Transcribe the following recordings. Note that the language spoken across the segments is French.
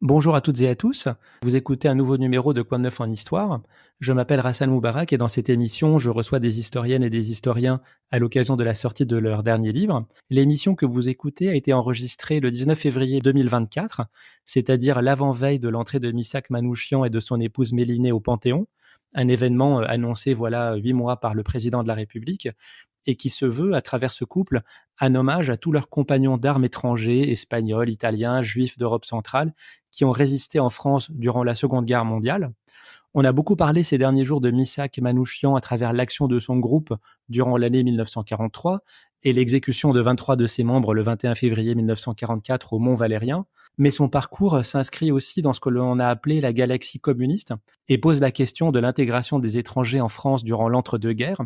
Bonjour à toutes et à tous. Vous écoutez un nouveau numéro de Quoi de neuf en histoire. Je m'appelle Rassan Moubarak et dans cette émission, je reçois des historiennes et des historiens à l'occasion de la sortie de leur dernier livre. L'émission que vous écoutez a été enregistrée le 19 février 2024, c'est-à-dire l'avant-veille de l'entrée de Missak Manouchian et de son épouse Mélinée au Panthéon, un événement annoncé voilà 8 mois par le président de la République et qui se veut, à travers ce couple, un hommage à tous leurs compagnons d'armes étrangers, espagnols, italiens, juifs d'Europe centrale, qui ont résisté en France durant la Seconde Guerre mondiale. On a beaucoup parlé ces derniers jours de Missak Manouchian à travers l'action de son groupe durant l'année 1943 et l'exécution de 23 de ses membres le 21 février 1944 au Mont Valérien. Mais son parcours s'inscrit aussi dans ce que l'on a appelé la galaxie communiste et pose la question de l'intégration des étrangers en France durant l'entre-deux-guerres.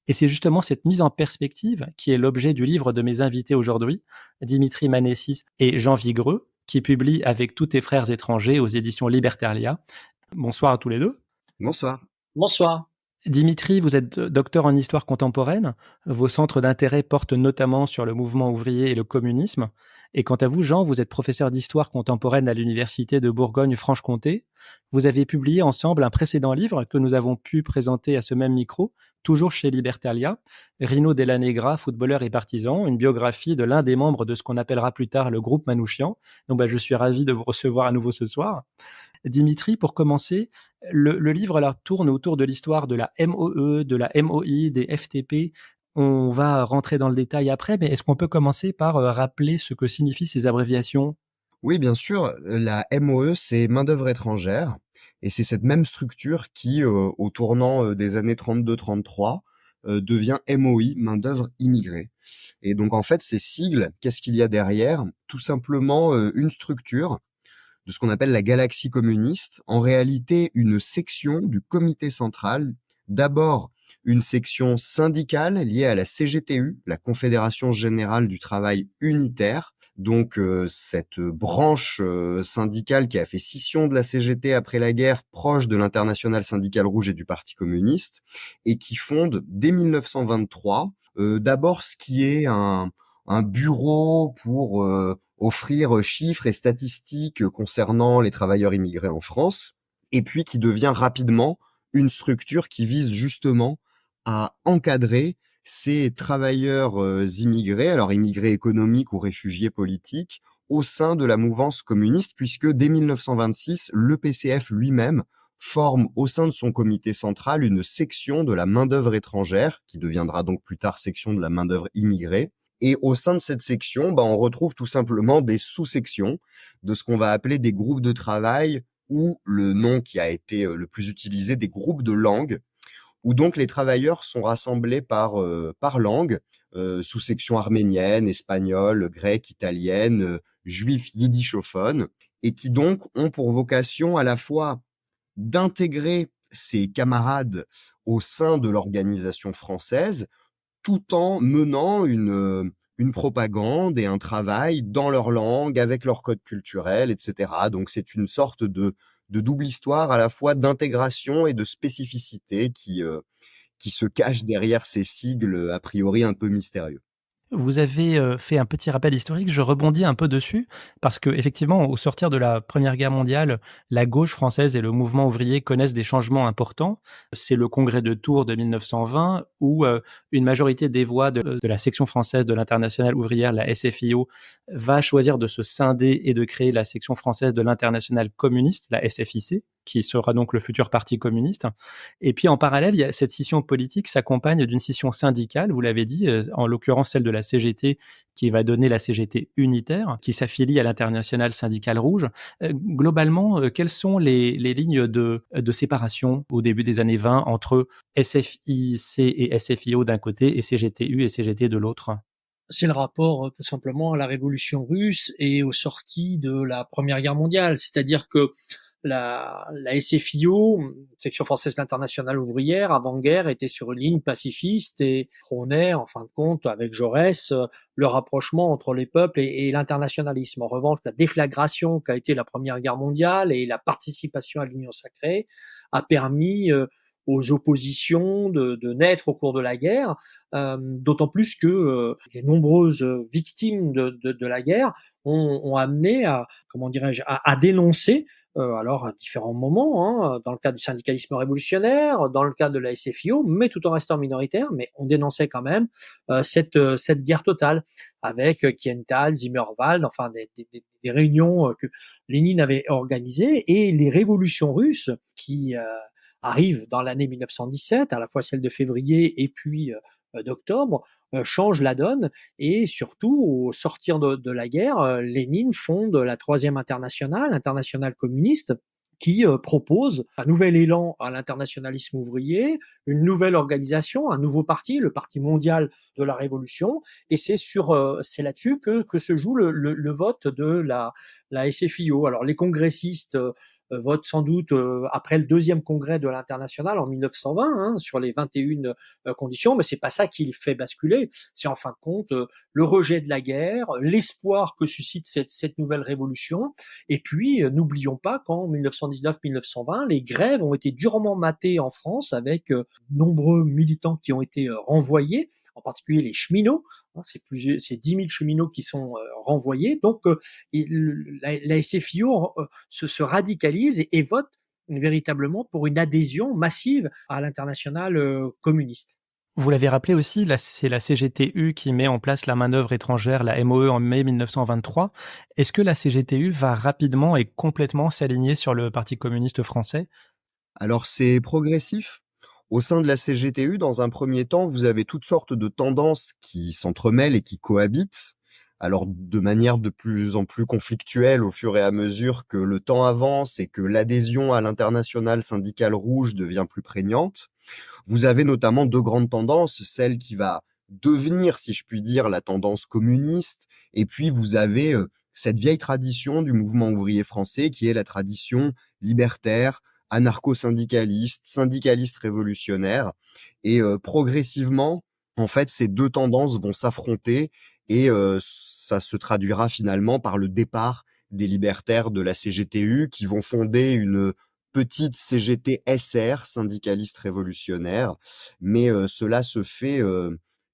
Et c'est justement cette mise en perspective qui est l'objet du livre de mes invités aujourd'hui, Dimitri Manessis et Jean Vigreux, qui publient Avec tous tes frères étrangers aux éditions Libertalia. Bonsoir à tous les deux. Bonsoir. Bonsoir. Dimitri, vous êtes docteur en histoire contemporaine. Vos centres d'intérêt portent notamment sur le mouvement ouvrier et le communisme. Et quant à vous, Jean, vous êtes professeur d'histoire contemporaine à l'Université de Bourgogne-Franche-Comté. Vous avez publié ensemble un précédent livre que nous avons pu présenter à ce même micro, toujours chez Libertalia, Rino Della Negra, footballeur et partisan, une biographie de l'un des membres de ce qu'on appellera plus tard le groupe Manouchian. Donc je suis ravi de vous recevoir à nouveau ce soir. Dimitri, pour commencer, le livre là, tourne autour de l'histoire de la MOE, de la MOI, des FTP. On va rentrer dans le détail après, mais est-ce qu'on peut commencer par rappeler ce que signifient ces abréviations? Oui, bien sûr, la MOE, c'est main-d'œuvre étrangère, et c'est cette même structure qui, au tournant des années 32-33, devient MOI, main-d'œuvre immigrée. Et donc, en fait, ces sigles, qu'est-ce qu'il y a derrière? Tout simplement une structure de ce qu'on appelle la galaxie communiste, en réalité une section du comité central, d'abord une section syndicale liée à la CGTU, la Confédération Générale du Travail Unitaire, donc cette branche syndicale qui a fait scission de la CGT après la guerre, proche de l'Internationale syndicale rouge et du Parti communiste, et qui fonde dès 1923 d'abord ce qui est un bureau pour offrir chiffres et statistiques concernant les travailleurs immigrés en France, et puis qui devient rapidement une structure qui vise justement à encadrer ces travailleurs immigrés, alors immigrés économiques ou réfugiés politiques, au sein de la mouvance communiste, puisque dès 1926, le PCF lui-même forme au sein de son comité central une section de la main-d'œuvre étrangère, qui deviendra donc plus tard section de la main-d'œuvre immigrée. Et au sein de cette section, on retrouve tout simplement des sous-sections de ce qu'on va appeler des groupes de travail, ou le nom qui a été le plus utilisé, des groupes de langue, où donc les travailleurs sont rassemblés par langue, sous-section arménienne, espagnole, grecque, italienne, juif yiddishophone, et qui donc ont pour vocation à la fois d'intégrer ces camarades au sein de l'organisation française, tout en menant une propagande et un travail dans leur langue, avec leur code culturel, etc. Donc c'est une sorte de double histoire à la fois d'intégration et de spécificité qui se cache derrière ces sigles a priori un peu mystérieux. Vous avez fait un petit rappel historique, je rebondis un peu dessus, parce que effectivement, au sortir de la Première Guerre mondiale, la gauche française et le mouvement ouvrier connaissent des changements importants. C'est le congrès de Tours de 1920 où une majorité des voix de la section française de l'Internationale ouvrière, la SFIO, va choisir de se scinder et de créer la section française de l'Internationale communiste, la SFIC, qui sera donc le futur parti communiste. Et puis en parallèle, il y a cette scission politique s'accompagne d'une scission syndicale, vous l'avez dit, en l'occurrence celle de la CGT qui va donner la CGT unitaire, qui s'affilie à l'Internationale syndicale rouge. Globalement, quelles sont les lignes de séparation au début des années 20 entre SFIC et SFIO d'un côté et CGTU et CGT de l'autre? C'est le rapport tout simplement à la révolution russe et aux sorties de la Première Guerre mondiale. C'est-à-dire que la SFIO, section française de l'Internationale ouvrière, avant-guerre, était sur une ligne pacifiste et prônait, en fin de compte, avec Jaurès, le rapprochement entre les peuples et l'internationalisme. En revanche, la déflagration qu'a été la Première Guerre mondiale et la participation à l'Union sacrée a permis aux oppositions de naître au cours de la guerre, d'autant plus que les nombreuses victimes de la guerre ont amené à, comment dirais-je, à dénoncer, alors à différents moments, dans le cadre du syndicalisme révolutionnaire, dans le cadre de la SFIO, mais tout en restant minoritaire, mais on dénonçait quand même cette guerre totale avec Kiental, Zimmerwald, enfin des réunions que Lénine avait organisées, et les révolutions russes qui arrivent dans l'année 1917, à la fois celle de février et puis d'octobre, change la donne. Et surtout, au sortir de la guerre, Lénine fonde la Troisième Internationale, internationale communiste, qui propose un nouvel élan à l'internationalisme ouvrier, une nouvelle organisation, un nouveau parti, le Parti mondial de la Révolution. Et c'est là-dessus que se joue le vote de la SFIO. Alors les congressistes vote sans doute après le deuxième congrès de l'Internationale en 1920, sur les 21 conditions, mais c'est pas ça qui le fait basculer. C'est en fin de compte le rejet de la guerre, l'espoir que suscite cette nouvelle révolution. Et puis, n'oublions pas qu'en 1919-1920, les grèves ont été durement matées en France avec nombreux militants qui ont été renvoyés, en particulier les cheminots. C'est 10 000 cheminots qui sont renvoyés. Donc, la SFIO se radicalise et vote véritablement pour une adhésion massive à l'internationale communiste. Vous l'avez rappelé aussi, c'est la CGTU qui met en place la main-d'œuvre étrangère, la MOE, en mai 1923. Est-ce que la CGTU va rapidement et complètement s'aligner sur le Parti communiste français? Alors c'est progressif. Au sein de la CGTU, dans un premier temps, vous avez toutes sortes de tendances qui s'entremêlent et qui cohabitent, alors de manière de plus en plus conflictuelle au fur et à mesure que le temps avance et que l'adhésion à l'internationale syndicale rouge devient plus prégnante. Vous avez notamment deux grandes tendances, celle qui va devenir, si je puis dire, la tendance communiste, et puis vous avez cette vieille tradition du mouvement ouvrier français qui est la tradition libertaire, anarcho-syndicaliste, syndicaliste révolutionnaire. Et progressivement, en fait, ces deux tendances vont s'affronter et ça se traduira finalement par le départ des libertaires de la CGTU qui vont fonder une petite CGT SR, syndicaliste révolutionnaire. Mais cela se fait,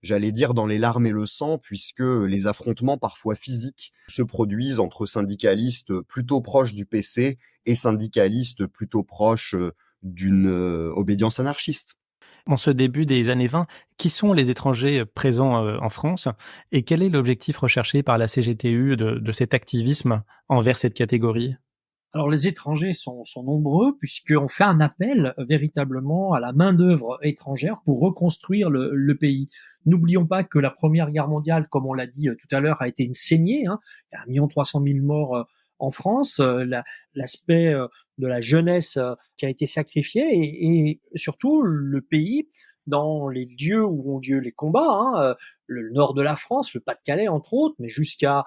j'allais dire, dans les larmes et le sang, puisque les affrontements parfois physiques se produisent entre syndicalistes plutôt proches du PC et syndicalistes plutôt proches d'une obédience anarchiste. En ce début des années 20, qui sont les étrangers présents en France et quel est l'objectif recherché par la CGTU de cet activisme envers cette catégorie? Alors les étrangers sont nombreux puisqu'on fait un appel véritablement à la main-d'œuvre étrangère pour reconstruire le pays. N'oublions pas que la Première Guerre mondiale, comme on l'a dit tout à l'heure, a été une saignée. Il y a 1 300 000 morts en France. L'aspect de la jeunesse qui a été sacrifié et surtout le pays dans les lieux où ont lieu les combats, le nord de la France, le Pas-de-Calais entre autres, mais jusqu'à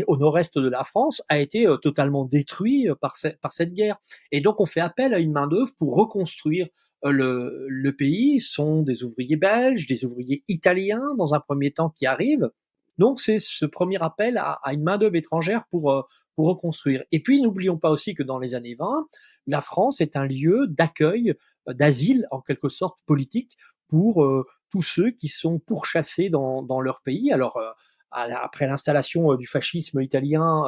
au nord-est de la France, a été totalement détruit par cette guerre. Et donc on fait appel à une main-d'œuvre pour reconstruire le pays. Ce sont des ouvriers belges, des ouvriers italiens dans un premier temps qui arrivent. Donc c'est ce premier appel à une main-d'œuvre étrangère pour reconstruire. Et puis n'oublions pas aussi que dans les années 20, la France est un lieu d'accueil, d'asile en quelque sorte politique pour tous ceux qui sont pourchassés dans leur pays. Alors après l'installation du fascisme italien,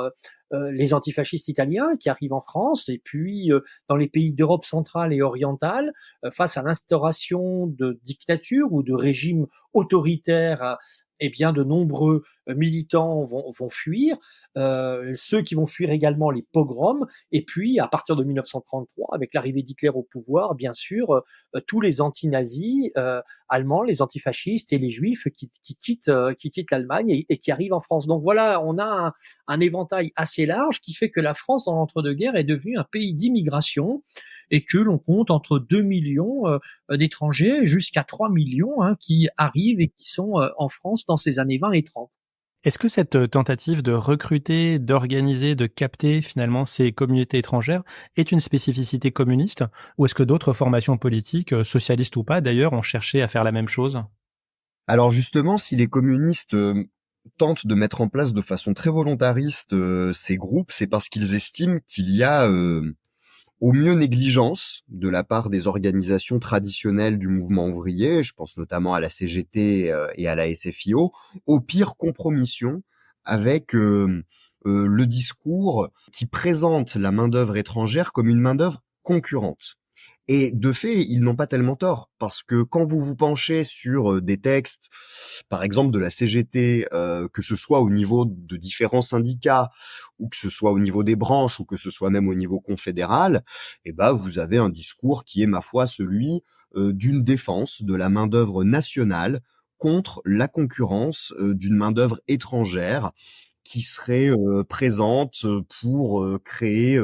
les antifascistes italiens qui arrivent en France, et puis dans les pays d'Europe centrale et orientale, face à l'instauration de dictatures ou de régimes autoritaires, eh bien de nombreux militants vont fuir. Ceux qui vont fuir également les pogroms, et puis à partir de 1933, avec l'arrivée d'Hitler au pouvoir, bien sûr, tous les anti-nazis allemands, les antifascistes et les juifs qui quittent l'Allemagne et qui arrivent en France. Donc voilà, on a un éventail assez large qui fait que la France, dans l'entre-deux-guerres, est devenue un pays d'immigration et que l'on compte entre 2 millions d'étrangers jusqu'à 3 millions qui arrivent et qui sont en France dans ces années 20 et 30. Est-ce que cette tentative de recruter, d'organiser, de capter finalement ces communautés étrangères est une spécificité communiste ou est-ce que d'autres formations politiques, socialistes ou pas d'ailleurs, ont cherché à faire la même chose? Alors justement, si les communistes tentent de mettre en place de façon très volontariste ces groupes, c'est parce qu'ils estiment qu'il y a au mieux négligence de la part des organisations traditionnelles du mouvement ouvrier, je pense notamment à la CGT et à la SFIO, au pire compromission avec le discours qui présente la main-d'œuvre étrangère comme une main-d'œuvre concurrente. Et de fait, ils n'ont pas tellement tort, parce que quand vous vous penchez sur des textes, par exemple de la CGT, que ce soit au niveau de différents syndicats, ou que ce soit au niveau des branches, ou que ce soit même au niveau confédéral, eh ben vous avez un discours qui est, ma foi, celui d'une défense de la main-d'œuvre nationale contre la concurrence d'une main-d'œuvre étrangère qui serait présente pour créer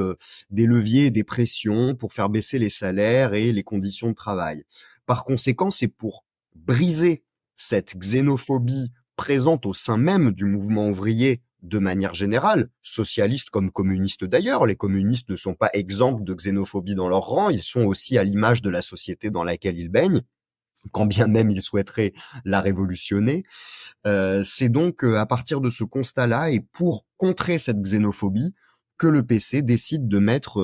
des leviers et des pressions pour faire baisser les salaires et les conditions de travail. Par conséquent, c'est pour briser cette xénophobie présente au sein même du mouvement ouvrier de manière générale, socialistes comme communistes d'ailleurs. Les communistes ne sont pas exempts de xénophobie dans leur rang, ils sont aussi à l'image de la société dans laquelle ils baignent, quand bien même ils souhaiteraient la révolutionner. C'est donc à partir de ce constat-là et pour contrer cette xénophobie que le PC décide de mettre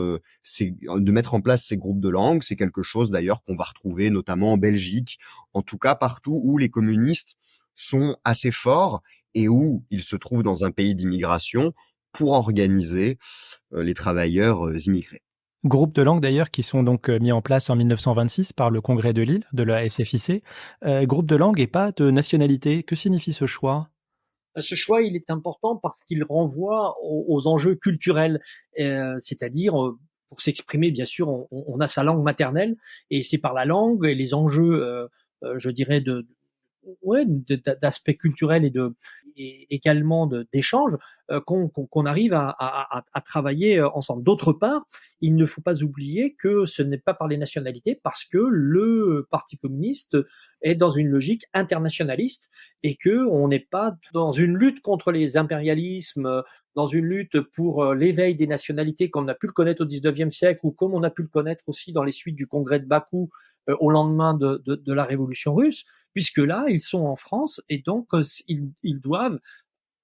en place ces groupes de langue. C'est quelque chose d'ailleurs qu'on va retrouver notamment en Belgique, en tout cas partout où les communistes sont assez forts et où ils se trouvent dans un pays d'immigration pour organiser les travailleurs immigrés. Groupes de langue d'ailleurs qui sont donc mis en place en 1926 par le Congrès de Lille de la SFIC. Groupe de langue et pas de nationalité. Que signifie ce choix? Ce choix, il est important parce qu'il renvoie aux enjeux culturels, c'est-à-dire pour s'exprimer, bien sûr, on a sa langue maternelle et c'est par la langue et les enjeux, je dirais, d'aspects culturels et également d'échanges qu'on arrive à travailler ensemble. D'autre part, il ne faut pas oublier que ce n'est pas par les nationalités parce que le Parti communiste est dans une logique internationaliste et que on n'est pas dans une lutte contre les impérialismes, dans une lutte pour l'éveil des nationalités comme on a pu le connaître au XIXe siècle ou comme on a pu le connaître aussi dans les suites du congrès de Bakou au lendemain de la révolution russe, puisque là, ils sont en France et donc ils doivent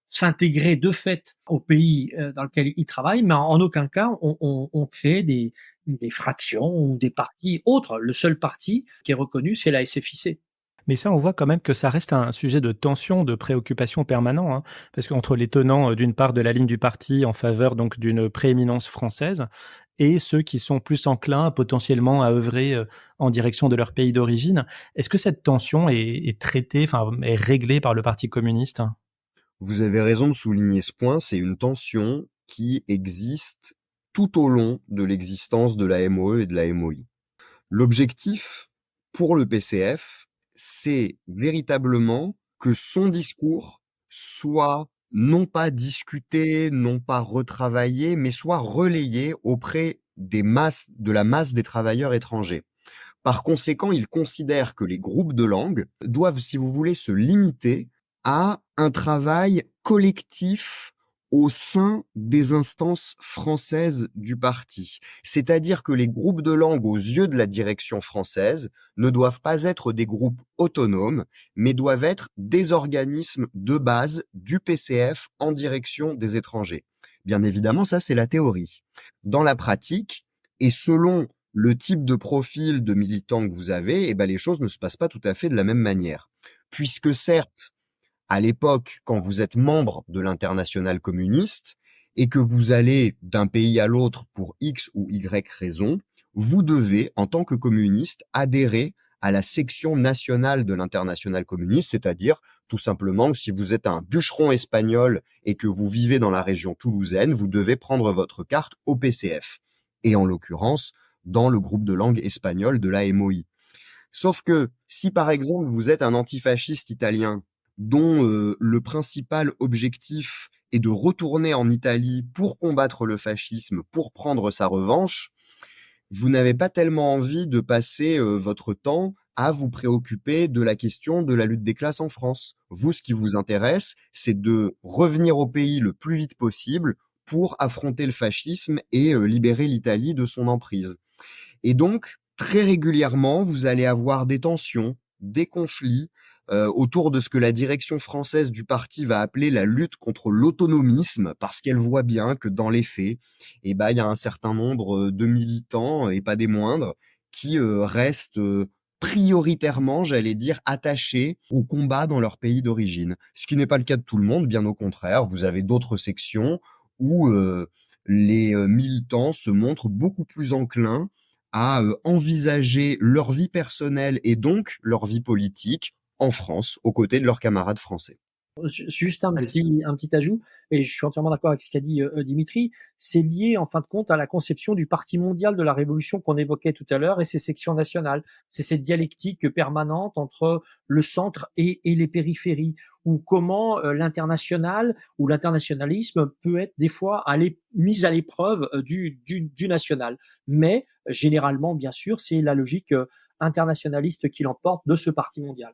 s'intégrer de fait au pays dans lequel ils travaillent, mais en aucun cas on crée des fractions ou des partis autres. Le seul parti qui est reconnu, c'est la SFIC. Mais ça, on voit quand même que ça reste un sujet de tension, de préoccupation permanent, hein, parce qu'entre les tenants, d'une part de la ligne du parti en faveur donc d'une prééminence française et ceux qui sont plus enclins potentiellement à œuvrer, en direction de leur pays d'origine. Est-ce que cette tension est traitée, enfin, est réglée par le Parti communiste? Vous avez raison de souligner ce point, c'est une tension qui existe tout au long de l'existence de la MOE et de la MOI. L'objectif pour le PCF, c'est véritablement que son discours soit non pas discuté, non pas retravaillé, mais soit relayé auprès de la masse des travailleurs étrangers. Par conséquent, il considère que les groupes de langue doivent, si vous voulez, se limiter à un travail collectif au sein des instances françaises du parti. C'est-à-dire que les groupes de langue, aux yeux de la direction française, ne doivent pas être des groupes autonomes, mais doivent être des organismes de base du PCF en direction des étrangers. Bien évidemment, ça, c'est la théorie. Dans la pratique, et selon le type de profil de militant que vous avez, eh ben, les choses ne se passent pas tout à fait de la même manière. Puisque certes, à l'époque, quand vous êtes membre de l'internationale communiste et que vous allez d'un pays à l'autre pour X ou Y raison, vous devez, en tant que communiste, adhérer à la section nationale de l'internationale communiste, c'est-à-dire tout simplement que si vous êtes un bûcheron espagnol et que vous vivez dans la région toulousaine, vous devez prendre votre carte au PCF. Et en l'occurrence, dans le groupe de langue espagnole de la MOI. Sauf que si par exemple vous êtes un antifasciste italien dont le principal objectif est de retourner en Italie pour combattre le fascisme, pour prendre sa revanche, vous n'avez pas tellement envie de passer votre temps à vous préoccuper de la question de la lutte des classes en France. Vous, ce qui vous intéresse, c'est de revenir au pays le plus vite possible pour affronter le fascisme et libérer l'Italie de son emprise. Et donc, très régulièrement, vous allez avoir des tensions, des conflits autour de ce que la direction française du parti va appeler la lutte contre l'autonomisme, parce qu'elle voit bien que dans les faits, il y a un certain nombre de militants, et pas des moindres, qui restent prioritairement, j'allais dire, attachés au combat dans leur pays d'origine. Ce qui n'est pas le cas de tout le monde, bien au contraire. Vous avez d'autres sections où les militants se montrent beaucoup plus enclins à envisager leur vie personnelle et donc leur vie politique en France, aux côtés de leurs camarades français. Juste Allez-y. un petit ajout, et je suis entièrement d'accord avec ce qu'a dit Dimitri, c'est lié en fin de compte à la conception du Parti mondial de la Révolution qu'on évoquait tout à l'heure et ses sections nationales. C'est cette dialectique permanente entre le centre et les périphéries, ou comment l'international ou l'internationalisme peut être des fois mis à l'épreuve du national. Mais généralement, bien sûr, c'est la logique internationaliste qui l'emporte de ce Parti mondial.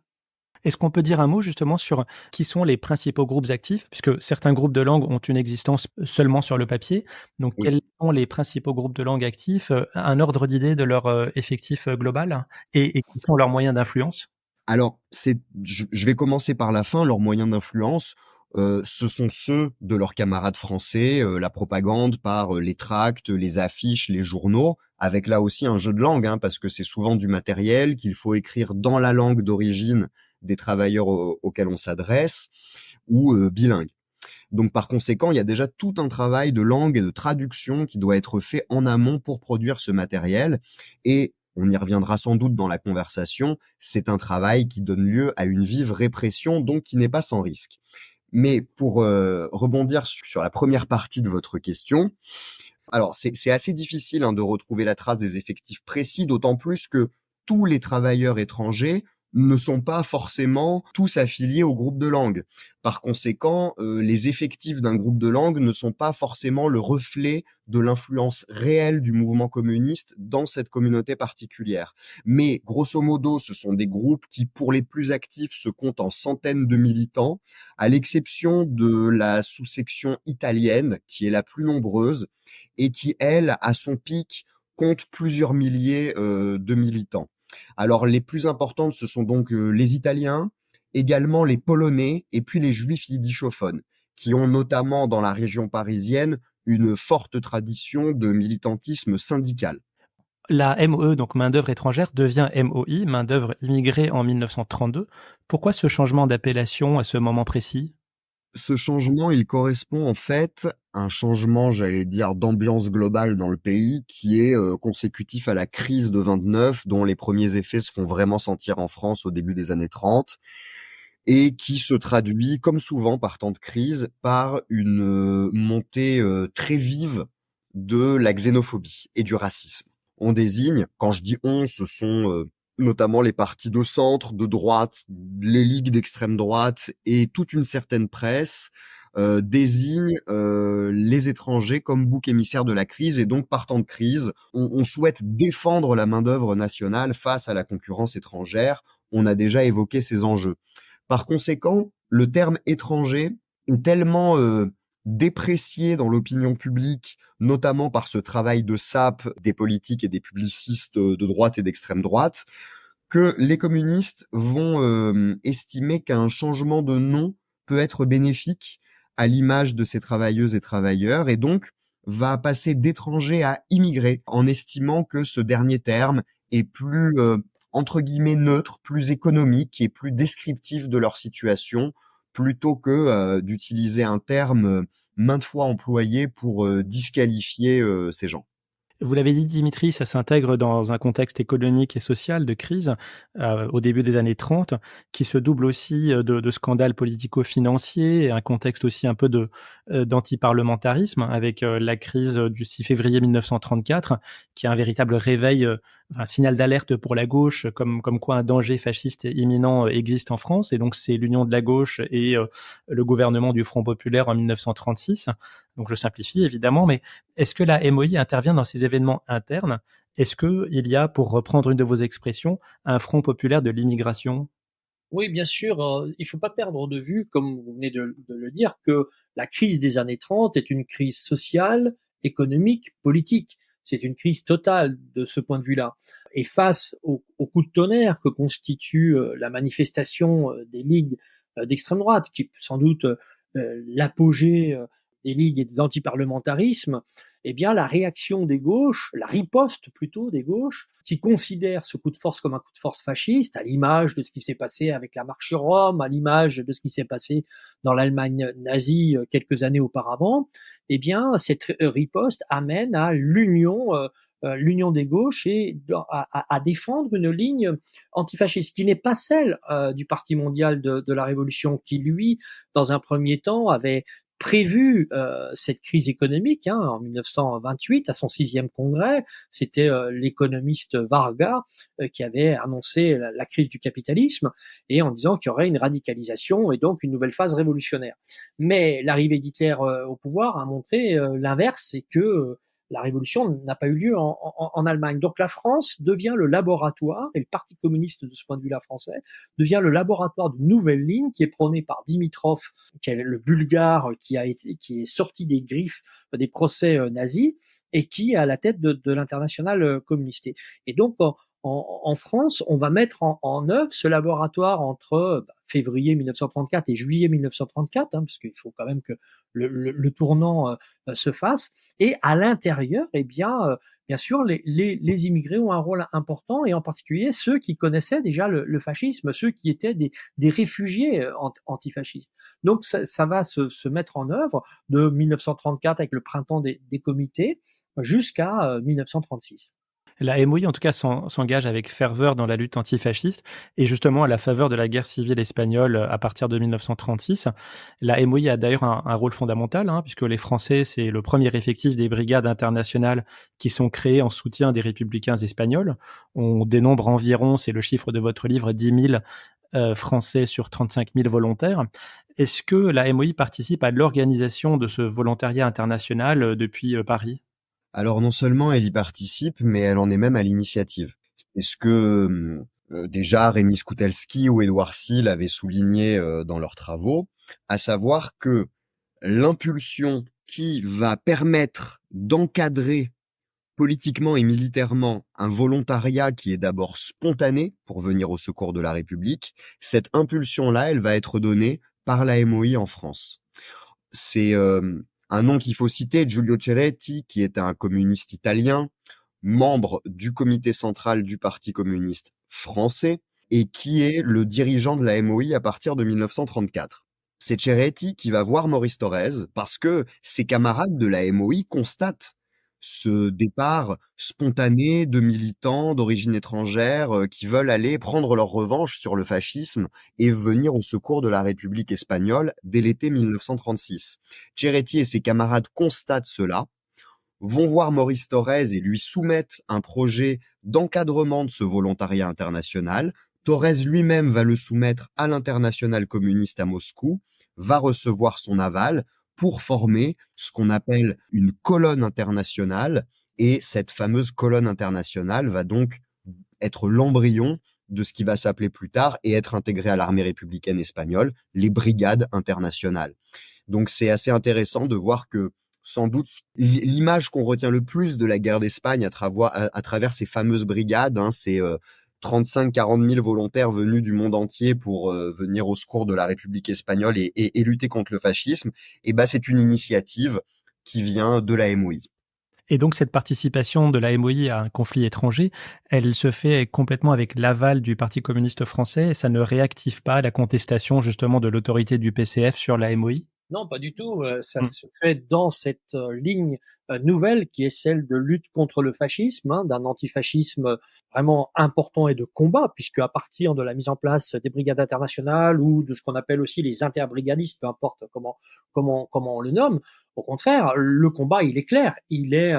Est-ce qu'on peut dire un mot justement sur qui sont les principaux groupes actifs? Puisque certains groupes de langue ont une existence seulement sur le papier. Donc, Oui. quels sont les principaux groupes de langue actifs? Un ordre d'idée de leur effectif global et quels sont leurs moyens d'influence? Alors, je vais commencer par la fin. Leurs moyens d'influence, ce sont ceux de leurs camarades français, la propagande par les tracts, les affiches, les journaux, avec là aussi un jeu de langue, hein, parce que c'est souvent du matériel qu'il faut écrire dans la langue d'origine des travailleurs auxquels on s'adresse, ou bilingue. Donc par conséquent, il y a déjà tout un travail de langue et de traduction qui doit être fait en amont pour produire ce matériel. Et on y reviendra sans doute dans la conversation, c'est un travail qui donne lieu à une vive répression, donc qui n'est pas sans risque. Mais pour rebondir sur la première partie de votre question, alors c'est assez difficile de retrouver la trace des effectifs précis, d'autant plus que tous les travailleurs étrangers ne sont pas forcément tous affiliés au groupe de langue. Par conséquent, les effectifs d'un groupe de langue ne sont pas forcément le reflet de l'influence réelle du mouvement communiste dans cette communauté particulière. Mais grosso modo, ce sont des groupes qui, pour les plus actifs, se comptent en centaines de militants, à l'exception de la sous-section italienne, qui est la plus nombreuse, et qui, elle, à son pic, compte plusieurs milliers de militants. Alors, les plus importantes, ce sont donc les Italiens, également les Polonais, et puis les Juifs yiddishophones, qui ont notamment dans la région parisienne une forte tradition de militantisme syndical. La MOE, donc main-d'œuvre étrangère, devient MOI, main-d'œuvre immigrée en 1932. Pourquoi ce changement d'appellation à ce moment précis? Ce changement, il correspond en fait à un changement, j'allais dire, d'ambiance globale dans le pays qui est consécutif à la crise de 29, dont les premiers effets se font vraiment sentir en France au début des années 30, et qui se traduit, comme souvent par temps de crise, par une montée très vive de la xénophobie et du racisme. On désigne, quand je dis on, ce sont notamment les partis de centre, de droite, les ligues d'extrême droite et toute une certaine presse désignent les étrangers comme bouc émissaire de la crise, et donc par temps de crise, on souhaite défendre la main-d'œuvre nationale face à la concurrence étrangère. On a déjà évoqué ces enjeux. Par conséquent, le terme étranger est tellement déprécié dans l'opinion publique, notamment par ce travail de sape des politiques et des publicistes de droite et d'extrême droite, que les communistes vont estimer qu'un changement de nom peut être bénéfique à l'image de ces travailleuses et travailleurs, et donc va passer d'étranger à immigré, en estimant que ce dernier terme est plus entre guillemets neutre, plus économique et plus descriptif de leur situation, plutôt que d'utiliser un terme maintes fois employé pour disqualifier ces gens. Vous l'avez dit, Dimitri, ça s'intègre dans un contexte économique et social de crise au début des années 30, qui se double aussi de scandales politico-financiers et un contexte aussi un peu d'antiparlementarisme avec la crise du 6 février 1934, qui est un véritable réveil, un signal d'alerte pour la gauche, comme quoi un danger fasciste imminent existe en France. Et donc, c'est l'union de la gauche et le gouvernement du Front populaire en 1936. Donc, je simplifie évidemment, mais est-ce que la MOI intervient dans ces événements internes? Est-ce qu'il y a, pour reprendre une de vos expressions, un front populaire de l'immigration? Oui, bien sûr, il faut pas perdre de vue, comme vous venez de le dire, que la crise des années 30 est une crise sociale, économique, politique. C'est une crise totale de ce point de vue-là. Et face au coup de tonnerre que constitue la manifestation des ligues d'extrême droite, qui est sans doute l'apogée des ligues et de l'antiparlementarisme, eh bien la réaction des gauches, la riposte plutôt des gauches, qui considèrent ce coup de force comme un coup de force fasciste, à l'image de ce qui s'est passé avec la marche sur Rome, à l'image de ce qui s'est passé dans l'Allemagne nazie quelques années auparavant, eh bien cette riposte amène à l'union des gauches et à défendre une ligne antifasciste qui n'est pas celle du Parti mondial de la Révolution, qui lui, dans un premier temps, avait prévu cette crise économique en 1928 à son 6e congrès. C'était l'économiste Varga qui avait annoncé la crise du capitalisme et en disant qu'il y aurait une radicalisation et donc une nouvelle phase révolutionnaire. Mais l'arrivée d'Hitler au pouvoir a montré l'inverse, c'est que la révolution n'a pas eu lieu en Allemagne. Donc la France devient le laboratoire, et le Parti communiste de ce point de vue-là français, devient le laboratoire d'une nouvelle ligne qui est prônée par Dimitrov, qui est le Bulgare qui est sorti des griffes des procès nazis et qui est à la tête de l'internationale communiste. Et donc en France, on va mettre en œuvre ce laboratoire entre février 1934 et juillet 1934, parce qu'il faut quand même que le tournant se fasse. Et à l'intérieur, bien sûr, les immigrés ont un rôle important, et en particulier ceux qui connaissaient déjà le fascisme, ceux qui étaient des réfugiés antifascistes. Donc ça va se mettre en œuvre de 1934 avec le printemps des comités jusqu'à 1936. La MOI, en tout cas, s'engage avec ferveur dans la lutte antifasciste, et justement à la faveur de la guerre civile espagnole à partir de 1936. La MOI a d'ailleurs un rôle fondamental, puisque les Français, c'est le premier effectif des brigades internationales qui sont créées en soutien des républicains espagnols. On dénombre environ, c'est le chiffre de votre livre, 10 000 Français sur 35 000 volontaires. Est-ce que la MOI participe à l'organisation de ce volontariat international depuis Paris ? Alors non seulement elle y participe, mais elle en est même à l'initiative. C'est ce que déjà Rémi Skoutelski ou Édouard Sill avaient souligné dans leurs travaux, à savoir que l'impulsion qui va permettre d'encadrer politiquement et militairement un volontariat qui est d'abord spontané pour venir au secours de la République, cette impulsion-là, elle va être donnée par la MOI en France. C'est un nom qu'il faut citer, Giulio Ceretti, qui est un communiste italien, membre du comité central du Parti communiste français, et qui est le dirigeant de la MOI à partir de 1934. C'est Ceretti qui va voir Maurice Thorez parce que ses camarades de la MOI constatent ce départ spontané de militants d'origine étrangère qui veulent aller prendre leur revanche sur le fascisme et venir au secours de la République espagnole dès l'été 1936. Ceretti et ses camarades constatent cela, vont voir Maurice Thorez et lui soumettent un projet d'encadrement de ce volontariat international. Thorez lui-même va le soumettre à l'internationale communiste à Moscou, va recevoir son aval pour former ce qu'on appelle une colonne internationale, et cette fameuse colonne internationale va donc être l'embryon de ce qui va s'appeler plus tard et être intégré à l'armée républicaine espagnole, les brigades internationales. Donc c'est assez intéressant de voir que sans doute l'image qu'on retient le plus de la guerre d'Espagne à travers ces fameuses brigades, c'est 35-40 000 volontaires venus du monde entier pour venir au secours de la République espagnole et lutter contre le fascisme, et c'est une initiative qui vient de la MOI. Et donc cette participation de la MOI à un conflit étranger, elle se fait complètement avec l'aval du Parti communiste français, et ça ne réactive pas la contestation justement de l'autorité du PCF sur la MOI ? Non, pas du tout. Ça se fait dans cette ligne nouvelle qui est celle de lutte contre le fascisme, d'un antifascisme vraiment important et de combat, puisque à partir de la mise en place des brigades internationales ou de ce qu'on appelle aussi les interbrigadistes, peu importe comment on le nomme, au contraire, le combat, il est clair, il est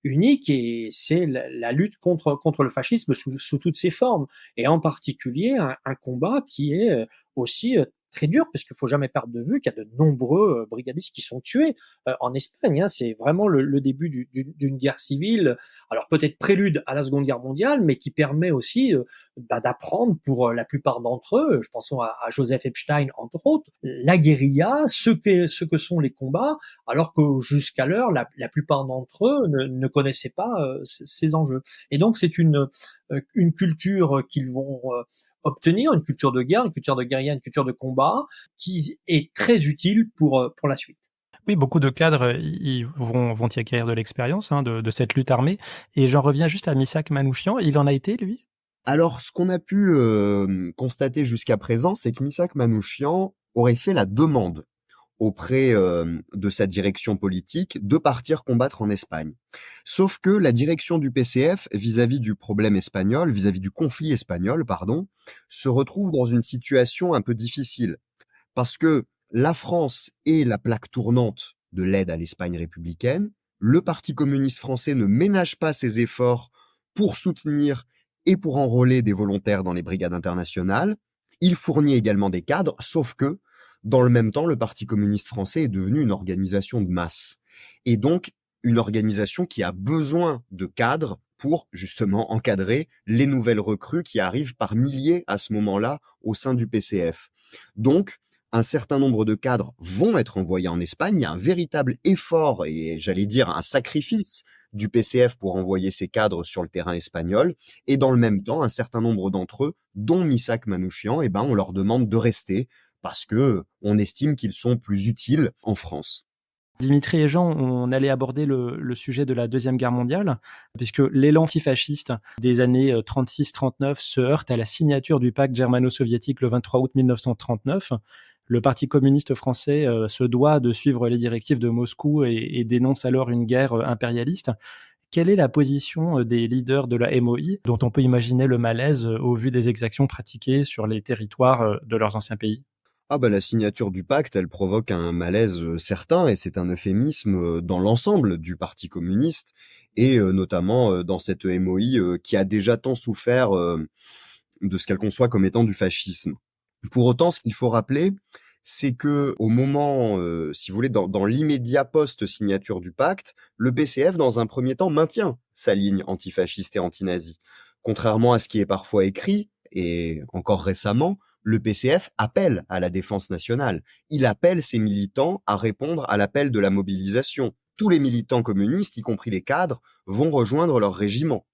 unique, et c'est la lutte contre le fascisme sous toutes ses formes, et en particulier un combat qui est aussi très dur, parce qu'il faut jamais perdre de vue qu'il y a de nombreux brigadistes qui sont tués en Espagne. C'est vraiment le début d'une guerre civile, alors peut-être prélude à la Seconde Guerre mondiale, mais qui permet aussi d'apprendre pour la plupart d'entre eux, je pense à Joseph Epstein entre autres, la guérilla, ce que sont les combats, alors que jusqu'alors la plupart d'entre eux ne connaissaient pas ces enjeux. Et donc c'est une culture qu'ils vont obtenir, une culture de guerre, une culture de guérilla, une culture de combat, qui est très utile pour la suite. Oui, beaucoup de cadres, ils vont y acquérir de l'expérience, hein, de cette lutte armée. Et j'en reviens juste à Missak Manouchian. Il en a été, lui? Alors, ce qu'on a pu constater jusqu'à présent, c'est que Missak Manouchian aurait fait la demande auprès de sa direction politique de partir combattre en Espagne. Sauf que la direction du PCF, vis-à-vis du problème espagnol, vis-à-vis du conflit espagnol, pardon, se retrouve dans une situation un peu difficile. Parce que la France est la plaque tournante de l'aide à l'Espagne républicaine. Le Parti communiste français ne ménage pas ses efforts pour soutenir et pour enrôler des volontaires dans les brigades internationales. Il fournit également des cadres, sauf que, dans le même temps, le Parti communiste français est devenu une organisation de masse. Et donc, une organisation qui a besoin de cadres pour justement encadrer les nouvelles recrues qui arrivent par milliers à ce moment-là au sein du PCF. Donc, un certain nombre de cadres vont être envoyés en Espagne. Il y a un véritable effort et j'allais dire un sacrifice du PCF pour envoyer ces cadres sur le terrain espagnol. Et dans le même temps, un certain nombre d'entre eux, dont Missak Manouchian, on leur demande de rester parce que on estime qu'ils sont plus utiles en France. Dimitri et Jean, on allait aborder le sujet de la Deuxième Guerre mondiale, puisque l'élan antifasciste des années 36-39 se heurte à la signature du pacte germano-soviétique le 23 août 1939. Le Parti communiste français se doit de suivre les directives de Moscou et dénonce alors une guerre impérialiste. Quelle est la position des leaders de la MOI, dont on peut imaginer le malaise au vu des exactions pratiquées sur les territoires de leurs anciens pays? Ah bah la signature du pacte, elle provoque un malaise certain et c'est un euphémisme dans l'ensemble du Parti communiste et notamment dans cette MOI qui a déjà tant souffert de ce qu'elle conçoit comme étant du fascisme. Pour autant, ce qu'il faut rappeler, c'est que au moment, si vous voulez, dans l'immédiat post-signature du pacte, le PCF, dans un premier temps, maintient sa ligne antifasciste et antinazie. Contrairement à ce qui est parfois écrit, et encore récemment, le PCF appelle à la défense nationale. Il appelle ses militants à répondre à l'appel de la mobilisation. Tous les militants communistes, y compris les cadres, vont rejoindre leur régiment.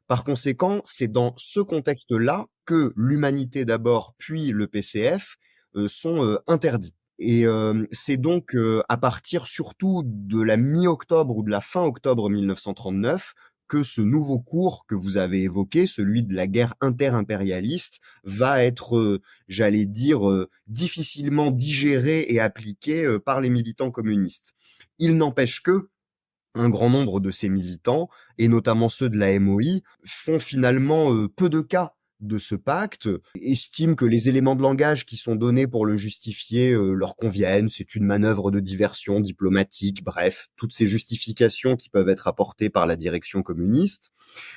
Par conséquent, c'est dans ce contexte-là que l'Humanité d'abord, puis le PCF sont interdits. Et c'est donc à partir surtout de la mi-octobre ou de la fin octobre 1939 que ce nouveau cours que vous avez évoqué, celui de la guerre inter-impérialiste, va être, j'allais dire, difficilement digéré et appliqué par les militants communistes. Il n'empêche que un grand nombre de ces militants, et notamment ceux de la MOI, font finalement peu de cas de ce pacte, estiment que les éléments de langage qui sont donnés pour le justifier leur conviennent, c'est une manœuvre de diversion diplomatique, bref, toutes ces justifications qui peuvent être apportées par la direction communiste,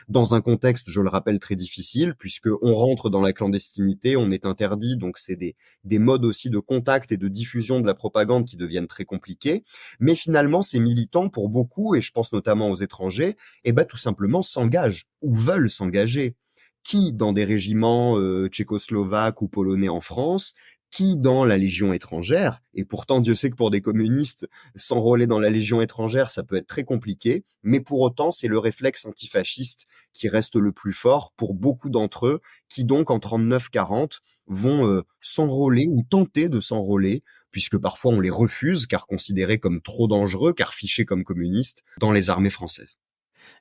dans un contexte, je le rappelle, très difficile, puisque on rentre dans la clandestinité, on est interdit, donc c'est des modes aussi de contact et de diffusion de la propagande qui deviennent très compliqués. Mais finalement, ces militants, pour beaucoup, et je pense notamment aux étrangers, tout simplement s'engagent ou veulent s'engager. Qui dans des régiments tchécoslovaques ou polonais en France, qui dans la Légion étrangère, et pourtant Dieu sait que pour des communistes, s'enrôler dans la Légion étrangère, ça peut être très compliqué, mais pour autant, c'est le réflexe antifasciste qui reste le plus fort pour beaucoup d'entre eux, qui donc en 39-40 vont s'enrôler ou tenter de s'enrôler, puisque parfois on les refuse, car considérés comme trop dangereux, car fichés comme communistes, dans les armées françaises.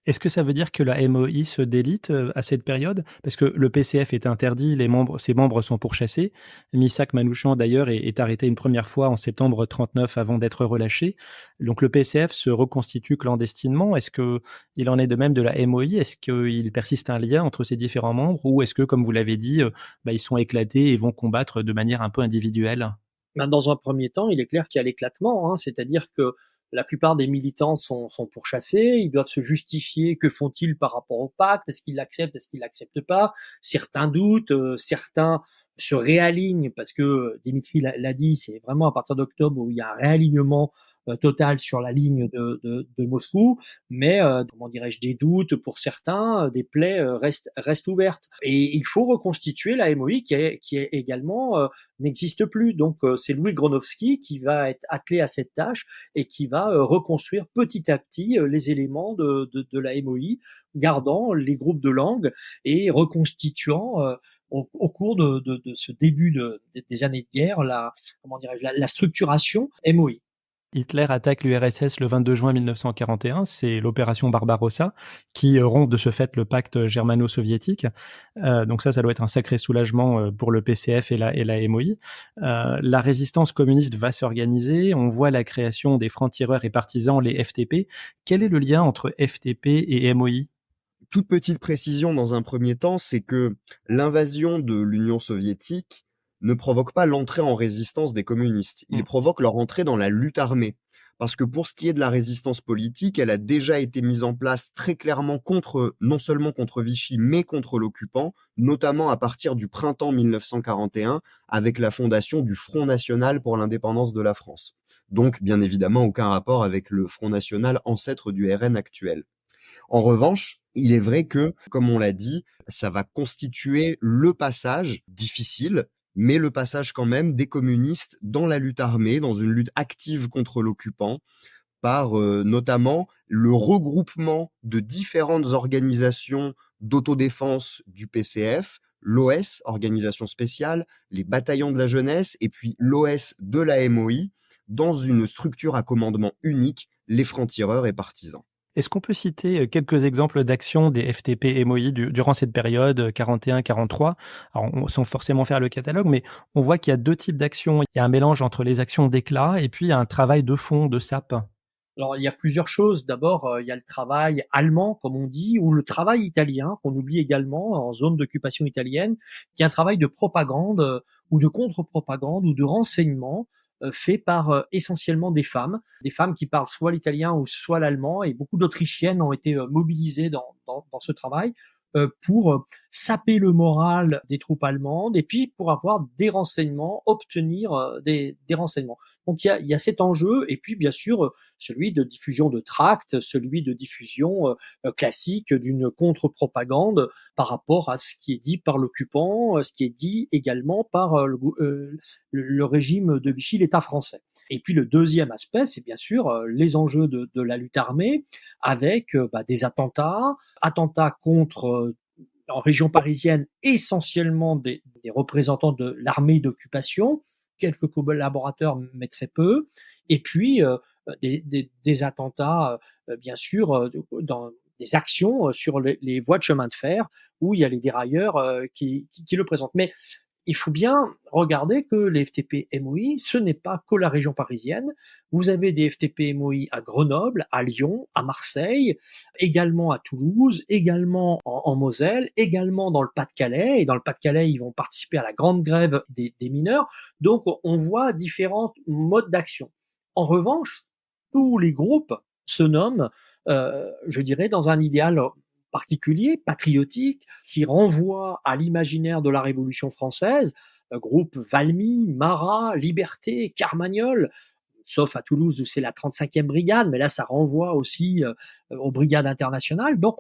Est-ce que ça veut dire que la MOI se délite à cette période? Parce que le PCF est interdit, ses membres sont pourchassés. Missak Manouchian, d'ailleurs, est arrêté une première fois en septembre 39 avant d'être relâché. Donc le PCF se reconstitue clandestinement. Est-ce qu'il en est de même de la MOI? Est-ce qu'il persiste un lien entre ces différents membres? Ou est-ce que, comme vous l'avez dit, ils sont éclatés et vont combattre de manière un peu individuelle? Dans un premier temps, il est clair qu'il y a l'éclatement, hein, c'est-à-dire que la plupart des militants sont pourchassés, ils doivent se justifier, que font-ils par rapport au pacte, est-ce qu'ils l'acceptent pas, certains doutent, certains se réaligne, parce que Dimitri l'a dit, c'est vraiment à partir d'octobre où il y a un réalignement total sur la ligne de Moscou, mais comment dirais-je, des doutes pour certains, des plaies restent ouvertes. Et il faut reconstituer la MOI qui est également n'existe plus. Donc c'est Louis Gronowski qui va être attelé à cette tâche et qui va reconstruire petit à petit les éléments de la MOI, gardant les groupes de langue et reconstituant au cours de ce début des années de guerre comment dirais-je, la structuration MOI. Hitler attaque l'URSS le 22 juin 1941, c'est l'opération Barbarossa, qui rompt de ce fait le pacte germano-soviétique. Donc ça doit être un sacré soulagement pour le PCF et la MOI. La résistance communiste va s'organiser, on voit la création des francs-tireurs et partisans, les FTP. Quel est le lien entre FTP et MOI ? Toute petite précision dans un premier temps, c'est que l'invasion de l'Union soviétique ne provoque pas l'entrée en résistance des communistes. Il provoque leur entrée dans la lutte armée. Parce que pour ce qui est de la résistance politique, elle a déjà été mise en place très clairement non seulement contre Vichy, mais contre l'occupant, notamment à partir du printemps 1941, avec la fondation du Front National pour l'indépendance de la France. Donc, bien évidemment, aucun rapport avec le Front National, ancêtre du RN actuel. En revanche, il est vrai que, comme on l'a dit, ça va constituer le passage difficile, mais le passage quand même des communistes dans la lutte armée, dans une lutte active contre l'occupant, par notamment le regroupement de différentes organisations d'autodéfense du PCF, l'OS, organisation spéciale, les bataillons de la jeunesse, et puis l'OS de la MOI, dans une structure à commandement unique, les francs-tireurs et partisans. Est-ce qu'on peut citer quelques exemples d'actions des FTP MOI durant cette période 41-43 ? Alors, sans forcément faire le catalogue, mais on voit qu'il y a deux types d'actions. Il y a un mélange entre les actions d'éclat et puis il y a un travail de fond, de sape. Alors, il y a plusieurs choses. D'abord, il y a le travail allemand, comme on dit, ou le travail italien, qu'on oublie également en zone d'occupation italienne, qui est un travail de propagande ou de contre-propagande ou de renseignement fait par essentiellement des femmes qui parlent soit l'italien ou soit l'allemand, et beaucoup d'Autrichiennes ont été mobilisées dans ce travail pour saper le moral des troupes allemandes et puis pour avoir des renseignements, obtenir des renseignements. Donc il y a cet enjeu, et puis bien sûr celui de diffusion de tracts, celui de diffusion classique d'une contre-propagande par rapport à ce qui est dit par l'occupant, ce qui est dit également par le régime de Vichy, l'État français. Et puis le deuxième aspect, c'est bien sûr les enjeux de la lutte armée, avec des attentats contre en région parisienne, essentiellement des représentants de l'armée d'occupation, quelques collaborateurs, mais très peu, et puis des attentats, bien sûr, dans des actions sur les voies de chemin de fer, où il y a les dérailleurs qui le présentent. Mais il faut bien regarder que les FTP MOI, ce n'est pas que la région parisienne. Vous avez des FTP MOI à Grenoble, à Lyon, à Marseille, également à Toulouse, également en Moselle, également dans le Pas-de-Calais. Et dans le Pas-de-Calais, ils vont participer à la grande grève des mineurs. Donc, on voit différents modes d'action. En revanche, tous les groupes se nomment, je dirais, dans un idéal particulier, patriotique, qui renvoie à l'imaginaire de la Révolution française, groupe Valmy, Marat, Liberté, Carmagnole, sauf à Toulouse où c'est la 35e brigade, mais là ça renvoie aussi aux brigades internationales. Donc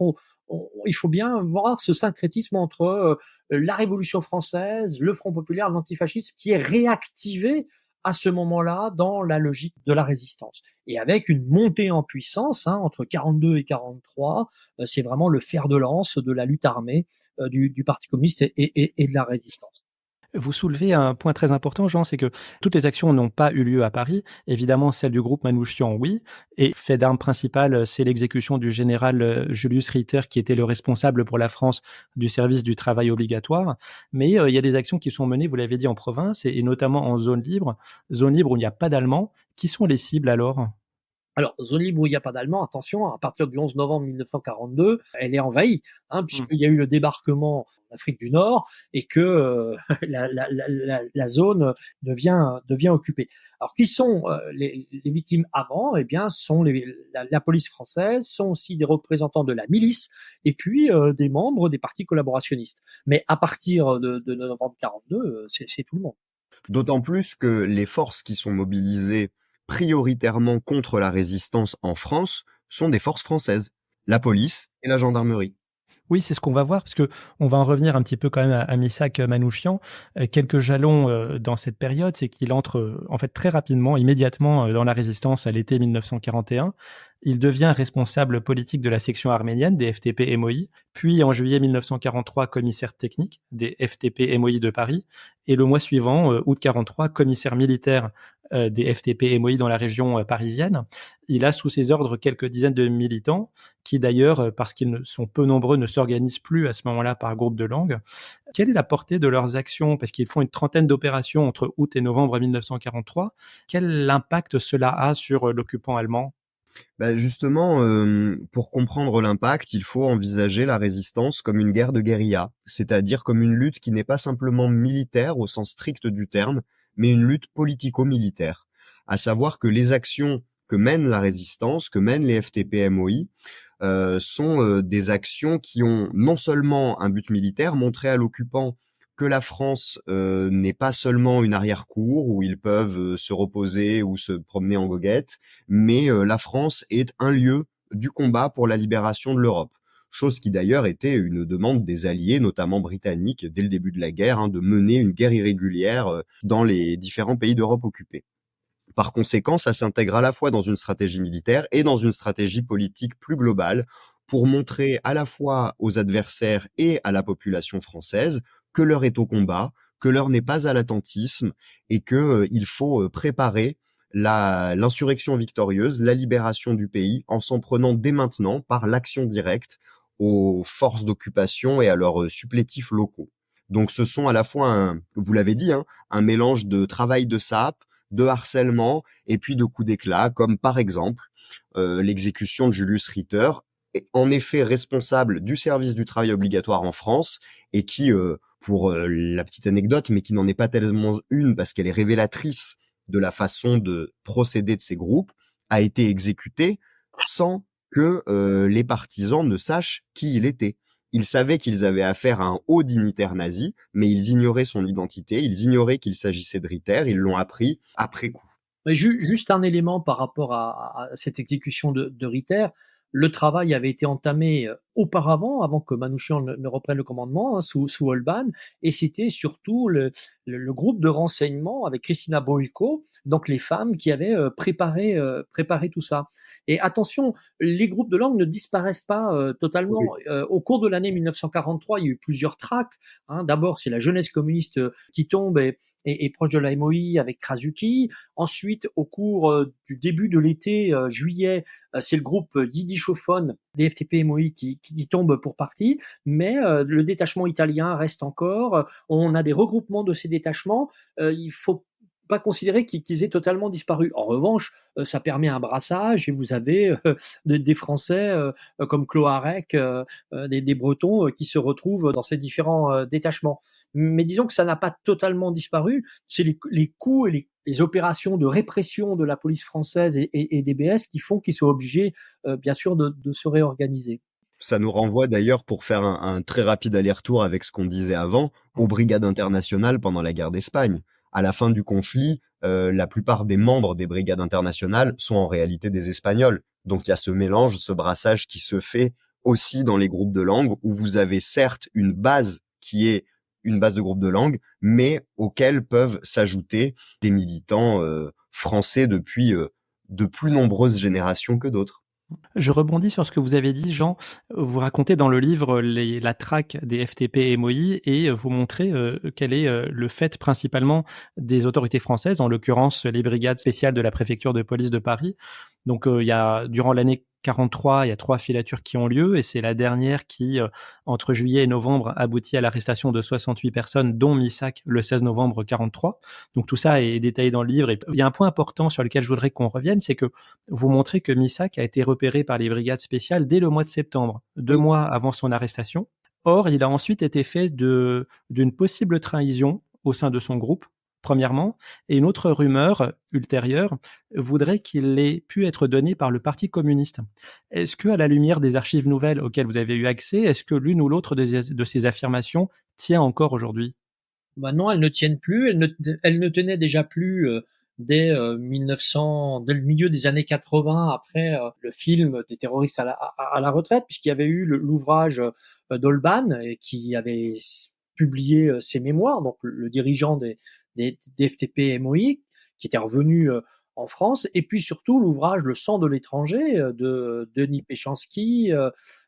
il faut bien voir ce syncrétisme entre la Révolution française, le Front populaire, l'antifascisme, qui est réactivé à ce moment-là dans la logique de la résistance. Et avec une montée en puissance entre 42 et 43, c'est vraiment le fer de lance de la lutte armée du Parti communiste et de la résistance. Vous soulevez un point très important, Jean, c'est que toutes les actions n'ont pas eu lieu à Paris. Évidemment, celle du groupe Manouchian, oui. Et fait d'arme principale, c'est l'exécution du général Julius Ritter, qui était le responsable pour la France du service du travail obligatoire. Mais il y a des actions qui sont menées, vous l'avez dit, en province et notamment en zone libre où il n'y a pas d'Allemands. Qui sont les cibles alors ? Alors, zone libre où il n'y a pas d'Allemands, attention, à partir du 11 novembre 1942, elle est envahie, Mmh. puisqu'il y a eu le débarquement en Afrique du Nord et que la zone devient occupée. Alors, qui sont les victimes avant? Eh bien, sont la police française, sont aussi des représentants de la milice et puis des membres des partis collaborationnistes. Mais à partir de novembre 42, c'est tout le monde. D'autant plus que les forces qui sont mobilisées prioritairement contre la résistance en France sont des forces françaises, la police et la gendarmerie. Oui, c'est ce qu'on va voir parce que on va en revenir un petit peu quand même à Missak Manouchian. Quelques jalons, dans cette période, c'est qu'il entre, en fait très rapidement, immédiatement, dans la résistance à l'été 1941. Il devient responsable politique de la section arménienne des FTP-MOI, puis en juillet 1943 commissaire technique des FTP-MOI de Paris et le mois suivant, août 43, commissaire militaire, des FTP-MOI dans la région, parisienne. Il a sous ses ordres quelques dizaines de militants qui d'ailleurs, parce qu'ils sont peu nombreux, ne s'organisent plus à ce moment-là par groupe de langue. Quelle est la portée de leurs actions? Parce qu'ils font une trentaine d'opérations entre août et novembre 1943. Quel impact cela a sur l'occupant allemand? Bah, justement, pour comprendre l'impact, il faut envisager la résistance comme une guerre de guérilla, c'est-à-dire comme une lutte qui n'est pas simplement militaire au sens strict du terme, mais une lutte politico-militaire. À savoir que les actions que mène la résistance, que mènent les FTP-MOI, sont des actions qui ont non seulement un but militaire, montrer à l'occupant que la France n'est pas seulement une arrière-cour où ils peuvent se reposer ou se promener en goguette, mais la France est un lieu du combat pour la libération de l'Europe. Chose qui d'ailleurs était une demande des Alliés, notamment britanniques, dès le début de la guerre, de mener une guerre irrégulière dans les différents pays d'Europe occupés. Par conséquent, ça s'intègre à la fois dans une stratégie militaire et dans une stratégie politique plus globale pour montrer à la fois aux adversaires et à la population française que l'heure est au combat, que l'heure n'est pas à l'attentisme et que il faut préparer l'insurrection victorieuse, la libération du pays en s'en prenant dès maintenant par l'action directe aux forces d'occupation et à leurs supplétifs locaux. Donc ce sont à la fois vous l'avez dit, un mélange de travail de sape, de harcèlement et puis de coups d'éclat, comme par exemple l'exécution de Julius Ritter, en effet responsable du service du travail obligatoire en France et qui, pour la petite anecdote, mais qui n'en est pas tellement une parce qu'elle est révélatrice de la façon de procéder de ces groupes, a été exécuté sans que les partisans ne sachent qui il était. Ils savaient qu'ils avaient affaire à un haut dignitaire nazi, mais ils ignoraient son identité, ils ignoraient qu'il s'agissait de Ritter, ils l'ont appris après coup. Mais juste un élément par rapport à cette exécution de Ritter. Le travail avait été entamé auparavant, avant que Manouchian ne reprenne le commandement, sous Holban, et c'était surtout le groupe de renseignement avec Christina Boyko, donc les femmes qui avaient préparé tout ça. Et attention, les groupes de langue ne disparaissent pas Oui. totalement. Au cours de l'année 1943, il y a eu plusieurs tracts. D'abord, c'est la jeunesse communiste qui tombe et proche de la MOI avec Krasuki. Ensuite, au cours du début de l'été, juillet, c'est le groupe yiddishophone des FTP-MOI qui tombe pour partie, mais le détachement italien reste encore. On a des regroupements de ces détachements. Il faut pas considérer qu'ils aient totalement disparu. En revanche, ça permet un brassage et vous avez des Français comme Cloarec, des Bretons qui se retrouvent dans ces différents détachements. Mais disons que ça n'a pas totalement disparu. C'est les coups et les opérations de répression de la police française et des BS qui font qu'ils sont obligés, bien sûr, de se réorganiser. Ça nous renvoie d'ailleurs, pour faire un très rapide aller-retour avec ce qu'on disait avant, aux brigades internationales pendant la guerre d'Espagne. À la fin du conflit, la plupart des membres des brigades internationales sont en réalité des Espagnols. Donc il y a ce mélange, ce brassage qui se fait aussi dans les groupes de langue, où vous avez certes une base qui est une base de groupe de langue, mais auxquels peuvent s'ajouter des militants français depuis de plus nombreuses générations que d'autres. Je rebondis sur ce que vous avez dit, Jean. Vous racontez dans le livre la traque des FTP et MOI et vous montrez quel est le fait principalement des autorités françaises, en l'occurrence les brigades spéciales de la préfecture de police de Paris. Donc il y a durant l'année 43, il y a 3 filatures qui ont lieu et c'est la dernière qui, entre juillet et novembre, aboutit à l'arrestation de 68 personnes, dont Missak le 16 novembre 43. Donc tout ça est détaillé dans le livre. Et il y a un point important sur lequel je voudrais qu'on revienne, c'est que vous montrez que Missak a été repéré par les brigades spéciales dès le mois de septembre, 2 mois avant son arrestation. Or, il a ensuite été fait d'une possible trahison au sein de son groupe, premièrement, et une autre rumeur ultérieure voudrait qu'il ait pu être donné par le Parti communiste. Est-ce que, à la lumière des archives nouvelles auxquelles vous avez eu accès, est-ce que l'une ou l'autre de ces affirmations tient encore aujourd'hui? Bah non, elles ne tiennent plus. Elles ne tenaient déjà plus dès 1900, dès le milieu des années 80, après le film des terroristes à la retraite, puisqu'il y avait eu l'ouvrage d'Holban qui avait publié ses mémoires, donc le dirigeant des FTP-MOI, qui était revenu en France, et puis surtout l'ouvrage Le sang de l'étranger de Denis Péchanski,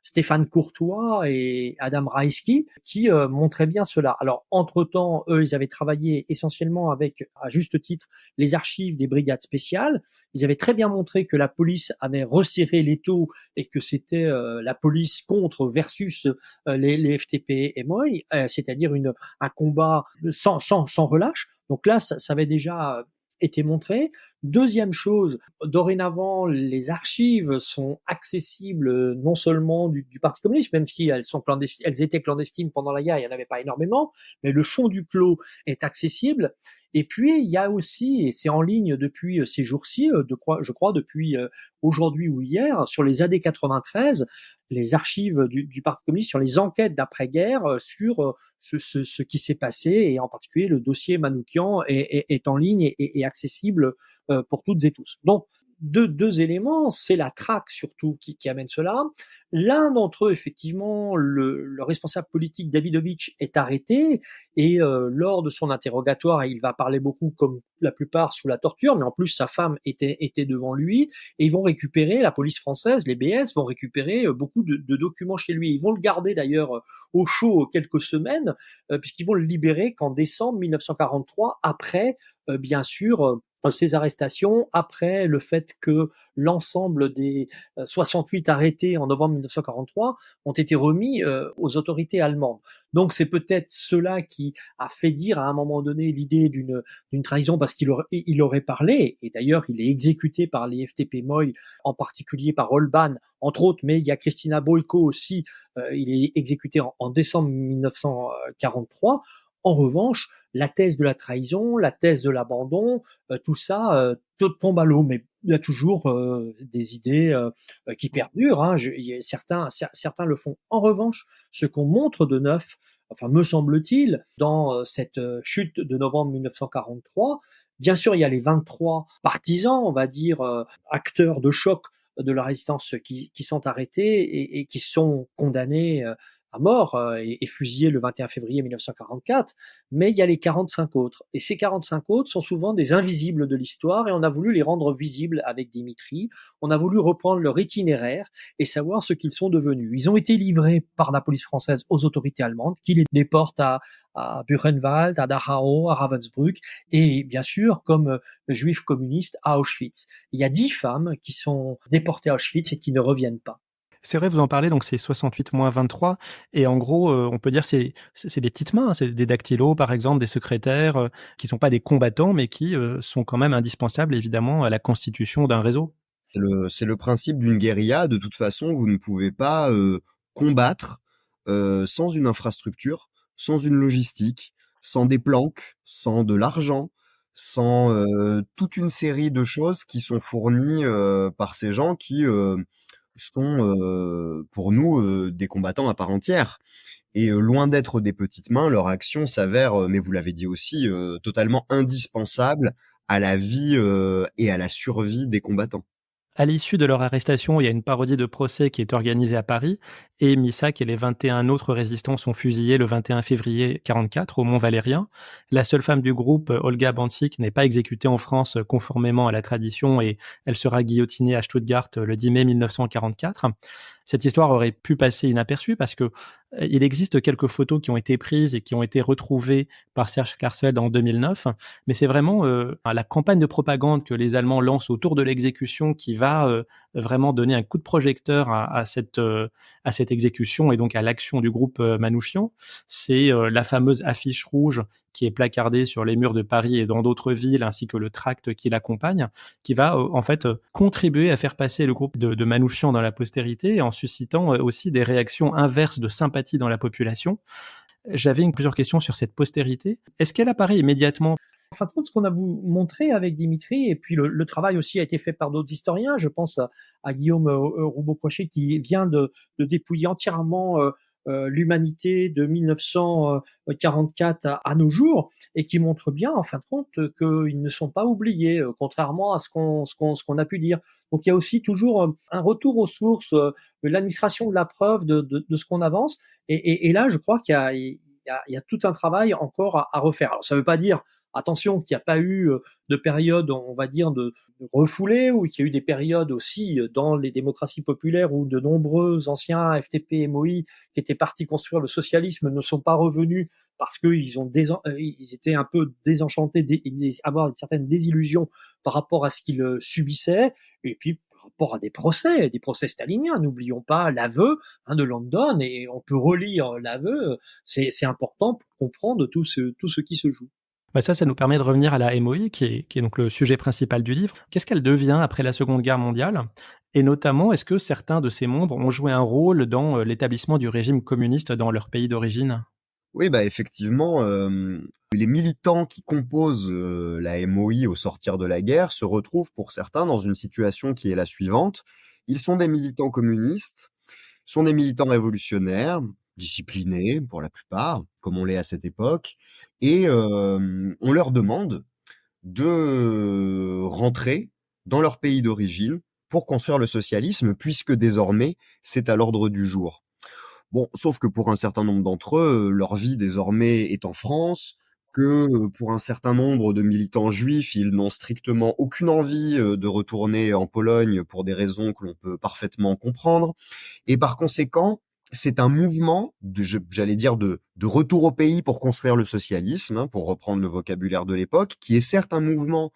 Stéphane Courtois et Adam Raïski, qui montraient bien cela. Alors, entre-temps, eux, ils avaient travaillé essentiellement avec, à juste titre, les archives des brigades spéciales. Ils avaient très bien montré que la police avait resserré l'étau et que c'était la police contre versus les FTP et MOI, c'est-à-dire un combat sans relâche. Donc là, ça avait déjà été montré. Deuxième chose, dorénavant, les archives sont accessibles non seulement du Parti communiste, même si elles étaient clandestines pendant la guerre, il n'y en avait pas énormément, mais le fond du clos est accessible. Et puis, il y a aussi, et c'est en ligne depuis ces jours-ci, je crois depuis aujourd'hui ou hier, sur les AD 93, les archives du Parti communiste sur les enquêtes d'après-guerre sur ce qui s'est passé, et en particulier le dossier Manoukian est en ligne et accessible pour toutes et tous. Donc, deux éléments, c'est la traque surtout qui amène cela. L'un d'entre eux, effectivement, le responsable politique Davidovich est arrêté et lors de son interrogatoire, il va parler beaucoup, comme la plupart, sous la torture, mais en plus sa femme était devant lui, et ils vont récupérer, la police française, les BS vont récupérer beaucoup de documents chez lui. Ils vont le garder d'ailleurs au chaud quelques semaines, puisqu'ils vont le libérer qu'en décembre 1943, après, bien sûr, ces arrestations, après le fait que l'ensemble des 68 arrêtés en novembre 1943 ont été remis aux autorités allemandes. Donc c'est peut-être cela qui a fait dire à un moment donné l'idée d'une trahison, parce qu'il aurait parlé, et d'ailleurs il est exécuté par les FTP-MOI, en particulier par Holban, entre autres, mais il y a Christina Boyko aussi, il est exécuté en décembre 1943. En revanche, la thèse de la trahison, la thèse de l'abandon, tout ça tout tombe à l'eau, mais il y a toujours des idées qui perdurent. Hein. Certains le font. En revanche, ce qu'on montre de neuf, enfin me semble-t-il, dans cette chute de novembre 1943, bien sûr, il y a les 23 partisans, on va dire, acteurs de choc de la résistance qui sont arrêtés et qui sont condamnés à mort et fusillés le 21 février 1944, mais il y a les 45 autres. Et ces 45 autres sont souvent des invisibles de l'histoire, et on a voulu les rendre visibles avec Dimitri. On a voulu reprendre leur itinéraire et savoir ce qu'ils sont devenus. Ils ont été livrés par la police française aux autorités allemandes, qui les déportent à Buchenwald, à Dachau, à Ravensbrück, et bien sûr, comme juifs communistes, à Auschwitz. Il y a 10 femmes qui sont déportées à Auschwitz et qui ne reviennent pas. C'est vrai, vous en parlez, donc c'est 68 moins 23. Et en gros, on peut dire c'est des petites mains, c'est des dactylos, par exemple, des secrétaires, qui sont pas des combattants, mais qui sont quand même indispensables, évidemment, à la constitution d'un réseau. C'est le principe d'une guérilla. De toute façon, vous ne pouvez pas combattre sans une infrastructure, sans une logistique, sans des planques, sans de l'argent, sans toute une série de choses qui sont fournies par ces gens qui sont pour nous des combattants à part entière. Et loin d'être des petites mains, leur action s'avère, mais vous l'avez dit aussi, totalement indispensable à la vie et à la survie des combattants. À l'issue de leur arrestation, il y a une parodie de procès qui est organisée à Paris et Missak et les 21 autres résistants sont fusillés le 21 février 44 au Mont Valérien. La seule femme du groupe, Olga Bantsik, n'est pas exécutée en France conformément à la tradition et elle sera guillotinée à Stuttgart le 10 mai 1944. Cette histoire aurait pu passer inaperçue parce que il existe quelques photos qui ont été prises et qui ont été retrouvées par Serge Klarsfeld en 2009, mais c'est vraiment la campagne de propagande que les Allemands lancent autour de l'exécution qui va vraiment donner un coup de projecteur à cette exécution et donc à l'action du groupe Manouchian. C'est la fameuse affiche rouge qui est placardée sur les murs de Paris et dans d'autres villes, ainsi que le tract qui l'accompagne, qui va en fait contribuer à faire passer le groupe de Manouchian dans la postérité en suscitant aussi des réactions inverses de sympathie dans la population. J'avais plusieurs questions sur cette postérité. Est-ce qu'elle apparaît immédiatement? En fin de compte, ce qu'on a voulu montrer avec Dimitri, et puis le travail aussi a été fait par d'autres historiens, je pense à Guillaume Roubaud-Cochet qui vient de dépouiller entièrement l'humanité de 1944 à nos jours, et qui montre bien, en fin de compte, qu'ils ne sont pas oubliés, contrairement à ce qu'on a pu dire. Donc il y a aussi toujours un retour aux sources, l'administration de la preuve de ce qu'on avance, et là, je crois qu'il y a tout un travail encore à refaire. Alors ça ne veut pas dire, attention, qu'il n'y a pas eu de période, on va dire, de refoulée, ou qu'il y a eu des périodes aussi dans les démocraties populaires où de nombreux anciens FTP, MOI qui étaient partis construire le socialisme ne sont pas revenus parce qu'ils ils étaient un peu désenchantés, avoir une certaine désillusion par rapport à ce qu'ils subissaient, et puis par rapport à des procès staliniens. N'oublions pas l'aveu de London, et on peut relire l'aveu, c'est important pour comprendre tout ce qui se joue. Bah ça nous permet de revenir à la MOI, qui est donc le sujet principal du livre. Qu'est-ce qu'elle devient après la Seconde Guerre mondiale? Et notamment, est-ce que certains de ses membres ont joué un rôle dans l'établissement du régime communiste dans leur pays d'origine? Oui, bah effectivement, les militants qui composent la MOI au sortir de la guerre se retrouvent pour certains dans une situation qui est la suivante. Ils sont des militants communistes, sont des militants révolutionnaires, disciplinés pour la plupart, comme on l'est à cette époque, et on leur demande de rentrer dans leur pays d'origine pour construire le socialisme, puisque désormais c'est à l'ordre du jour. Bon, sauf que pour un certain nombre d'entre eux, leur vie désormais est en France, que pour un certain nombre de militants juifs, ils n'ont strictement aucune envie de retourner en Pologne pour des raisons que l'on peut parfaitement comprendre. Et par conséquent, c'est un mouvement, j'allais dire, de retour au pays pour construire le socialisme, hein, pour reprendre le vocabulaire de l'époque, qui est certes un mouvement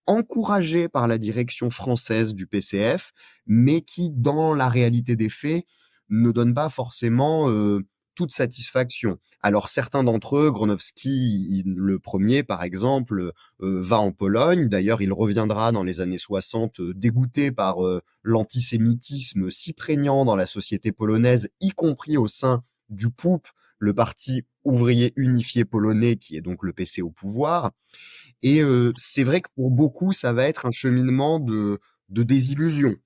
encouragé par la direction française du PCF, mais qui, dans la réalité des faits, ne donne pas forcément toute satisfaction. Alors certains d'entre eux, Gronowski, le premier par exemple, va en Pologne. D'ailleurs, il reviendra dans les années 60 dégoûté par l'antisémitisme si prégnant dans la société polonaise, y compris au sein du PUP, le parti ouvrier unifié polonais, qui est donc le PC au pouvoir. Et c'est vrai que pour beaucoup, ça va être un cheminement de désillusion.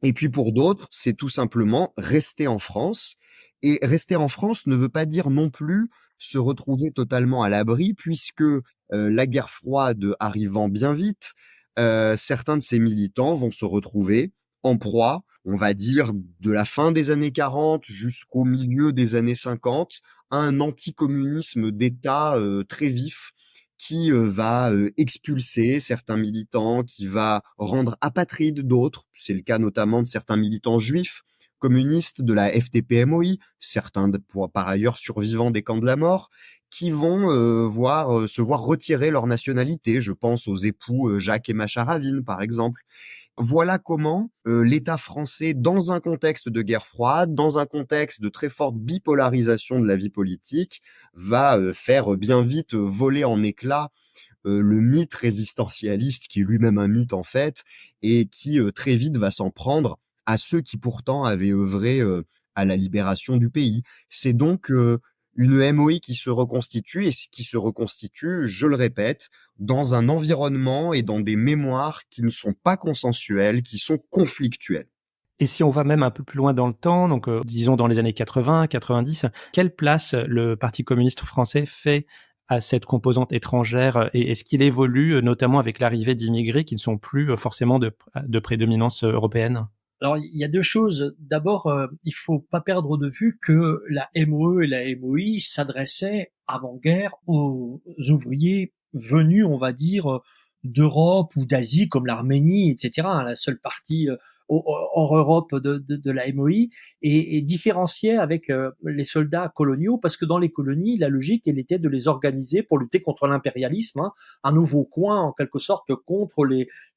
Et puis pour d'autres, c'est tout simplement rester en France. Et rester en France ne veut pas dire non plus se retrouver totalement à l'abri, puisque la guerre froide arrivant bien vite, certains de ces militants vont se retrouver en proie, on va dire, de la fin des années 40 jusqu'au milieu des années 50, à un anticommunisme d'État très vif, qui va expulser certains militants, qui va rendre apatrides d'autres. C'est le cas notamment de certains militants juifs communistes de la FTP-MOI, certains par ailleurs survivants des camps de la mort, qui vont se voir retirer leur nationalité. Je pense aux époux Jacques et Macha Ravin, par exemple. Voilà comment l'État français, dans un contexte de guerre froide, dans un contexte de très forte bipolarisation de la vie politique, va faire bien vite voler en éclats le mythe résistentialiste, qui est lui-même un mythe en fait, et qui très vite va s'en prendre à ceux qui pourtant avaient œuvré à la libération du pays. C'est donc une MOI qui se reconstitue, et qui se reconstitue, je le répète, dans un environnement et dans des mémoires qui ne sont pas consensuelles, qui sont conflictuelles. Et si on va même un peu plus loin dans le temps, donc disons dans les années 80, 90, quelle place le Parti communiste français fait à cette composante étrangère, et est-ce qu'il évolue notamment avec l'arrivée d'immigrés qui ne sont plus forcément de prédominance européenne? Alors, il y a deux choses. D'abord, il faut pas perdre de vue que la MOE et la MOI s'adressaient avant-guerre aux ouvriers venus, on va dire, d'Europe ou d'Asie, comme l'Arménie, etc. La seule partie hors Europe de la MOI, et différenciait avec les soldats coloniaux, parce que dans les colonies, la logique, elle était de les organiser pour lutter contre l'impérialisme, hein, un nouveau coin, en quelque sorte, contre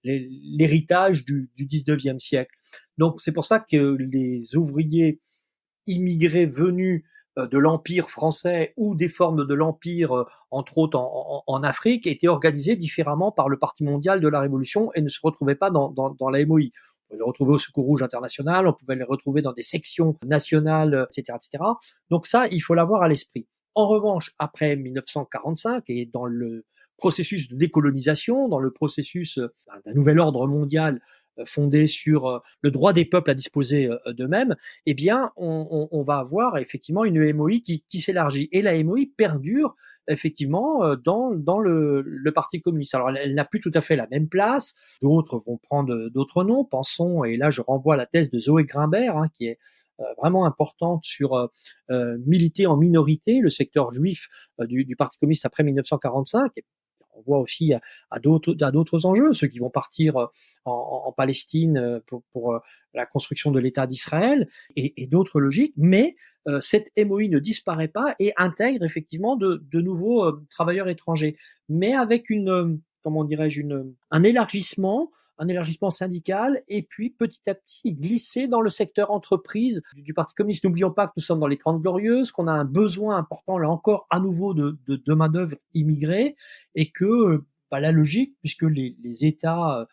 l'héritage du 19e siècle. Donc c'est pour ça que les ouvriers immigrés venus de l'Empire français ou des formes de l'Empire, entre autres en Afrique, étaient organisés différemment par le Parti mondial de la Révolution et ne se retrouvaient pas dans la MOI. On pouvait les retrouver au Secours Rouge International, on pouvait les retrouver dans des sections nationales, etc., etc. Donc ça, il faut l'avoir à l'esprit. En revanche, après 1945 et dans le processus de décolonisation, dans le processus d'un nouvel ordre mondial fondé sur le droit des peuples à disposer d'eux-mêmes, eh bien, on va avoir effectivement une MOI qui s'élargit. Et la MOI perdure effectivement dans le Parti communiste. Alors, elle n'a plus tout à fait la même place. D'autres vont prendre d'autres noms. Pensons, et là, je renvoie à la thèse de Zoé Grimbert, hein, qui est vraiment importante sur militer en minorité, le secteur juif du Parti communiste après 1945. On voit aussi à d'autres enjeux, ceux qui vont partir en Palestine pour la construction de l'État d'Israël et d'autres logiques, mais cette MOI ne disparaît pas et intègre effectivement de nouveaux travailleurs étrangers, mais avec comment dirais-je, un élargissement syndical, et puis petit à petit glisser dans le secteur entreprise du Parti communiste. N'oublions pas que nous sommes dans les 30 Glorieuses, qu'on a un besoin important, là encore, à nouveau, de main-d'œuvre immigrée, et que la logique, puisque les États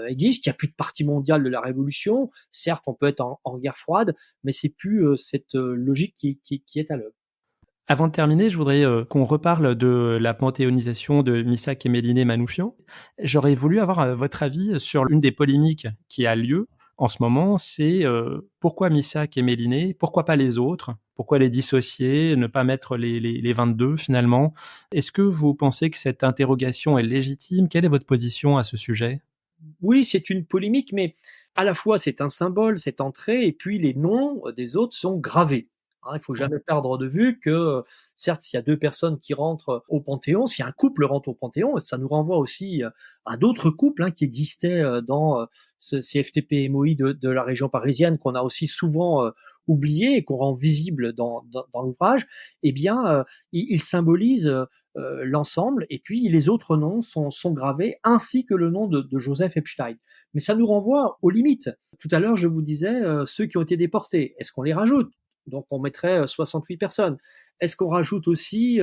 existent, qu'il n'y a plus de parti mondial de la Révolution, certes, on peut être en guerre froide, mais c'est plus cette logique qui est à l'œuvre. Avant de terminer, je voudrais qu'on reparle de la panthéonisation de Missak et Méliné Manouchian. J'aurais voulu avoir votre avis sur l'une des polémiques qui a lieu en ce moment, c'est pourquoi Missak et Méliné, pourquoi pas les autres, pourquoi les dissocier, ne pas mettre les 22 finalement. Est-ce que vous pensez que cette interrogation est légitime? Quelle est votre position à ce sujet? Oui, c'est une polémique, mais à la fois c'est un symbole, cette entrée, et puis les noms des autres sont gravés. Hein, il faut jamais perdre de vue que, certes, s'il y a deux personnes qui rentrent au Panthéon, si un couple rentre au Panthéon, ça nous renvoie aussi à d'autres couples qui existaient dans ces FTP-MOI de la région parisienne, qu'on a aussi souvent oublié et qu'on rend visible dans l'ouvrage. Eh bien, il symbolise l'ensemble, et puis les autres noms sont gravés, ainsi que le nom de Joseph Epstein. Mais ça nous renvoie aux limites. Tout à l'heure, je vous disais ceux qui ont été déportés. Est-ce qu'on les rajoute? Donc on mettrait 68 personnes. Est-ce qu'on rajoute aussi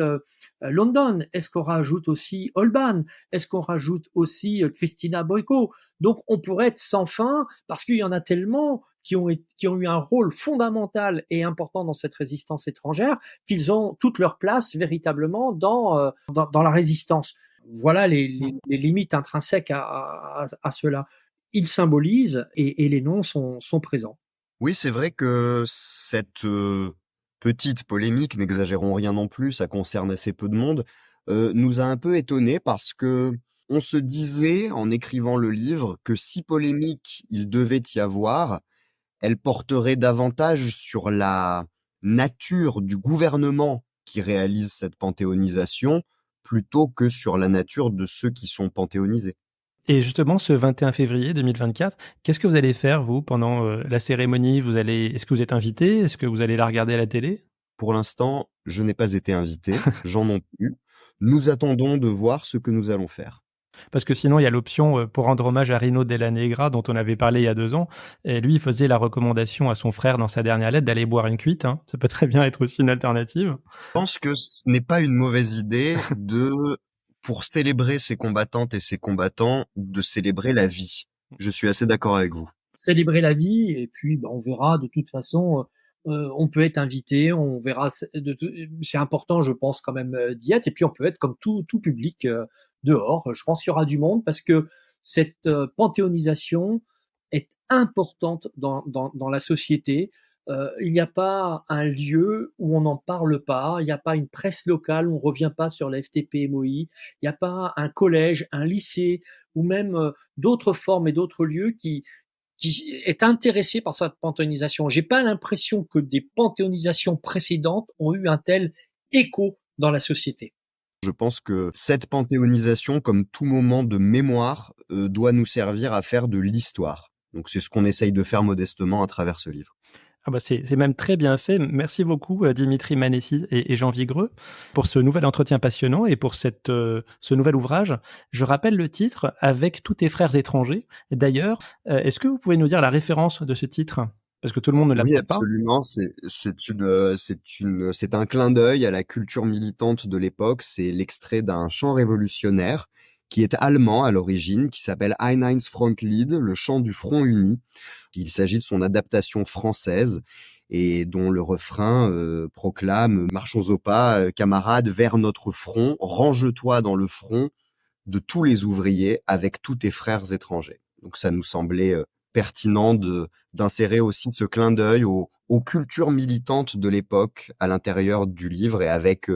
London? Est-ce qu'on rajoute aussi Holban? Est-ce qu'on rajoute aussi Christina Boyko? Donc on pourrait être sans fin, parce qu'il y en a tellement qui ont eu un rôle fondamental et important dans cette résistance étrangère, qu'ils ont toute leur place véritablement dans la résistance. Voilà les limites intrinsèques à cela. Ils symbolisent, et les noms sont présents. Oui, c'est vrai que cette petite polémique, n'exagérons rien non plus, ça concerne assez peu de monde, nous a un peu étonnés, parce que on se disait, en écrivant le livre, que si polémique il devait y avoir, elle porterait davantage sur la nature du gouvernement qui réalise cette panthéonisation, plutôt que sur la nature de ceux qui sont panthéonisés. Et justement, ce 21 février 2024, qu'est-ce que vous allez faire, vous, pendant la cérémonie? Est-ce que vous êtes invité? Est-ce que vous allez la regarder à la télé? Pour l'instant, je n'ai pas été invité, j'en non plus. Nous attendons de voir ce que nous allons faire. Parce que sinon, il y a l'option pour rendre hommage à Rino Della Negra, dont on avait parlé il y a 2 ans. Et lui, il faisait la recommandation à son frère dans sa dernière lettre d'aller boire une cuite. Hein. Ça peut très bien être aussi une alternative. Je pense que ce n'est pas une mauvaise idée pour célébrer ces combattantes et ces combattants, de célébrer la vie. Je suis assez d'accord avec vous. Célébrer la vie, et puis on verra de toute façon. On peut être invité, on verra. C'est important, je pense, quand même d'y être. Et puis on peut être comme tout public dehors. Je pense qu'il y aura du monde, parce que cette panthéonisation est importante dans la société. Il n'y a pas un lieu où on n'en parle pas. Il n'y a pas une presse locale où on revient pas sur la FTP-MOI. Il n'y a pas un collège, un lycée, ou même d'autres formes et d'autres lieux qui est intéressé par cette panthéonisation. J'ai pas l'impression que des panthéonisations précédentes ont eu un tel écho dans la société. Je pense que cette panthéonisation, comme tout moment de mémoire, doit nous servir à faire de l'histoire. Donc c'est ce qu'on essaye de faire modestement à travers ce livre. Ah bah c'est même très bien fait. Merci beaucoup Dimitri Manessi et Jean Vigreux pour ce nouvel entretien passionnant et pour ce nouvel ouvrage. Je rappelle le titre, Avec tous tes frères étrangers. D'ailleurs, est-ce que vous pouvez nous dire la référence de ce titre? Parce que tout le monde ne l'a Oui, peut-être pas. absolument. C'est un clin d'œil à la culture militante de l'époque. C'est l'extrait d'un chant révolutionnaire qui est allemand à l'origine, qui s'appelle Einheitsfrontlied, le chant du Front uni. Il s'agit de son adaptation française et dont le refrain proclame: marchons au pas, camarades, vers notre front, range-toi dans le front de tous les ouvriers avec tous tes frères étrangers. Donc ça nous semblait pertinent d'insérer aussi ce clin d'œil aux cultures militantes de l'époque à l'intérieur du livre, et avec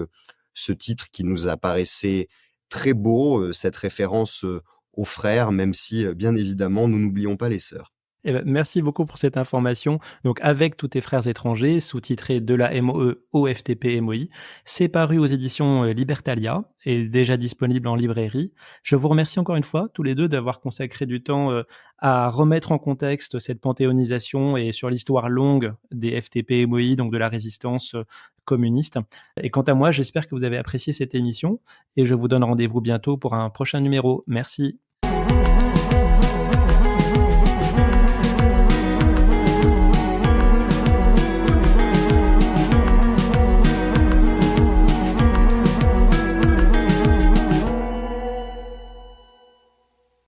ce titre qui nous apparaissait très beau, cette référence aux frères, même si bien évidemment nous n'oublions pas les sœurs. Eh ben, merci beaucoup pour cette information. Donc, Avec tous tes frères étrangers, sous-titré De la MOE au FTP MOI, c'est paru aux éditions Libertalia et déjà disponible en librairie. Je vous remercie encore une fois, tous les deux, d'avoir consacré du temps à remettre en contexte cette panthéonisation et sur l'histoire longue des FTP MOI, donc de la résistance communiste. Et quant à moi, j'espère que vous avez apprécié cette émission et je vous donne rendez-vous bientôt pour un prochain numéro. Merci.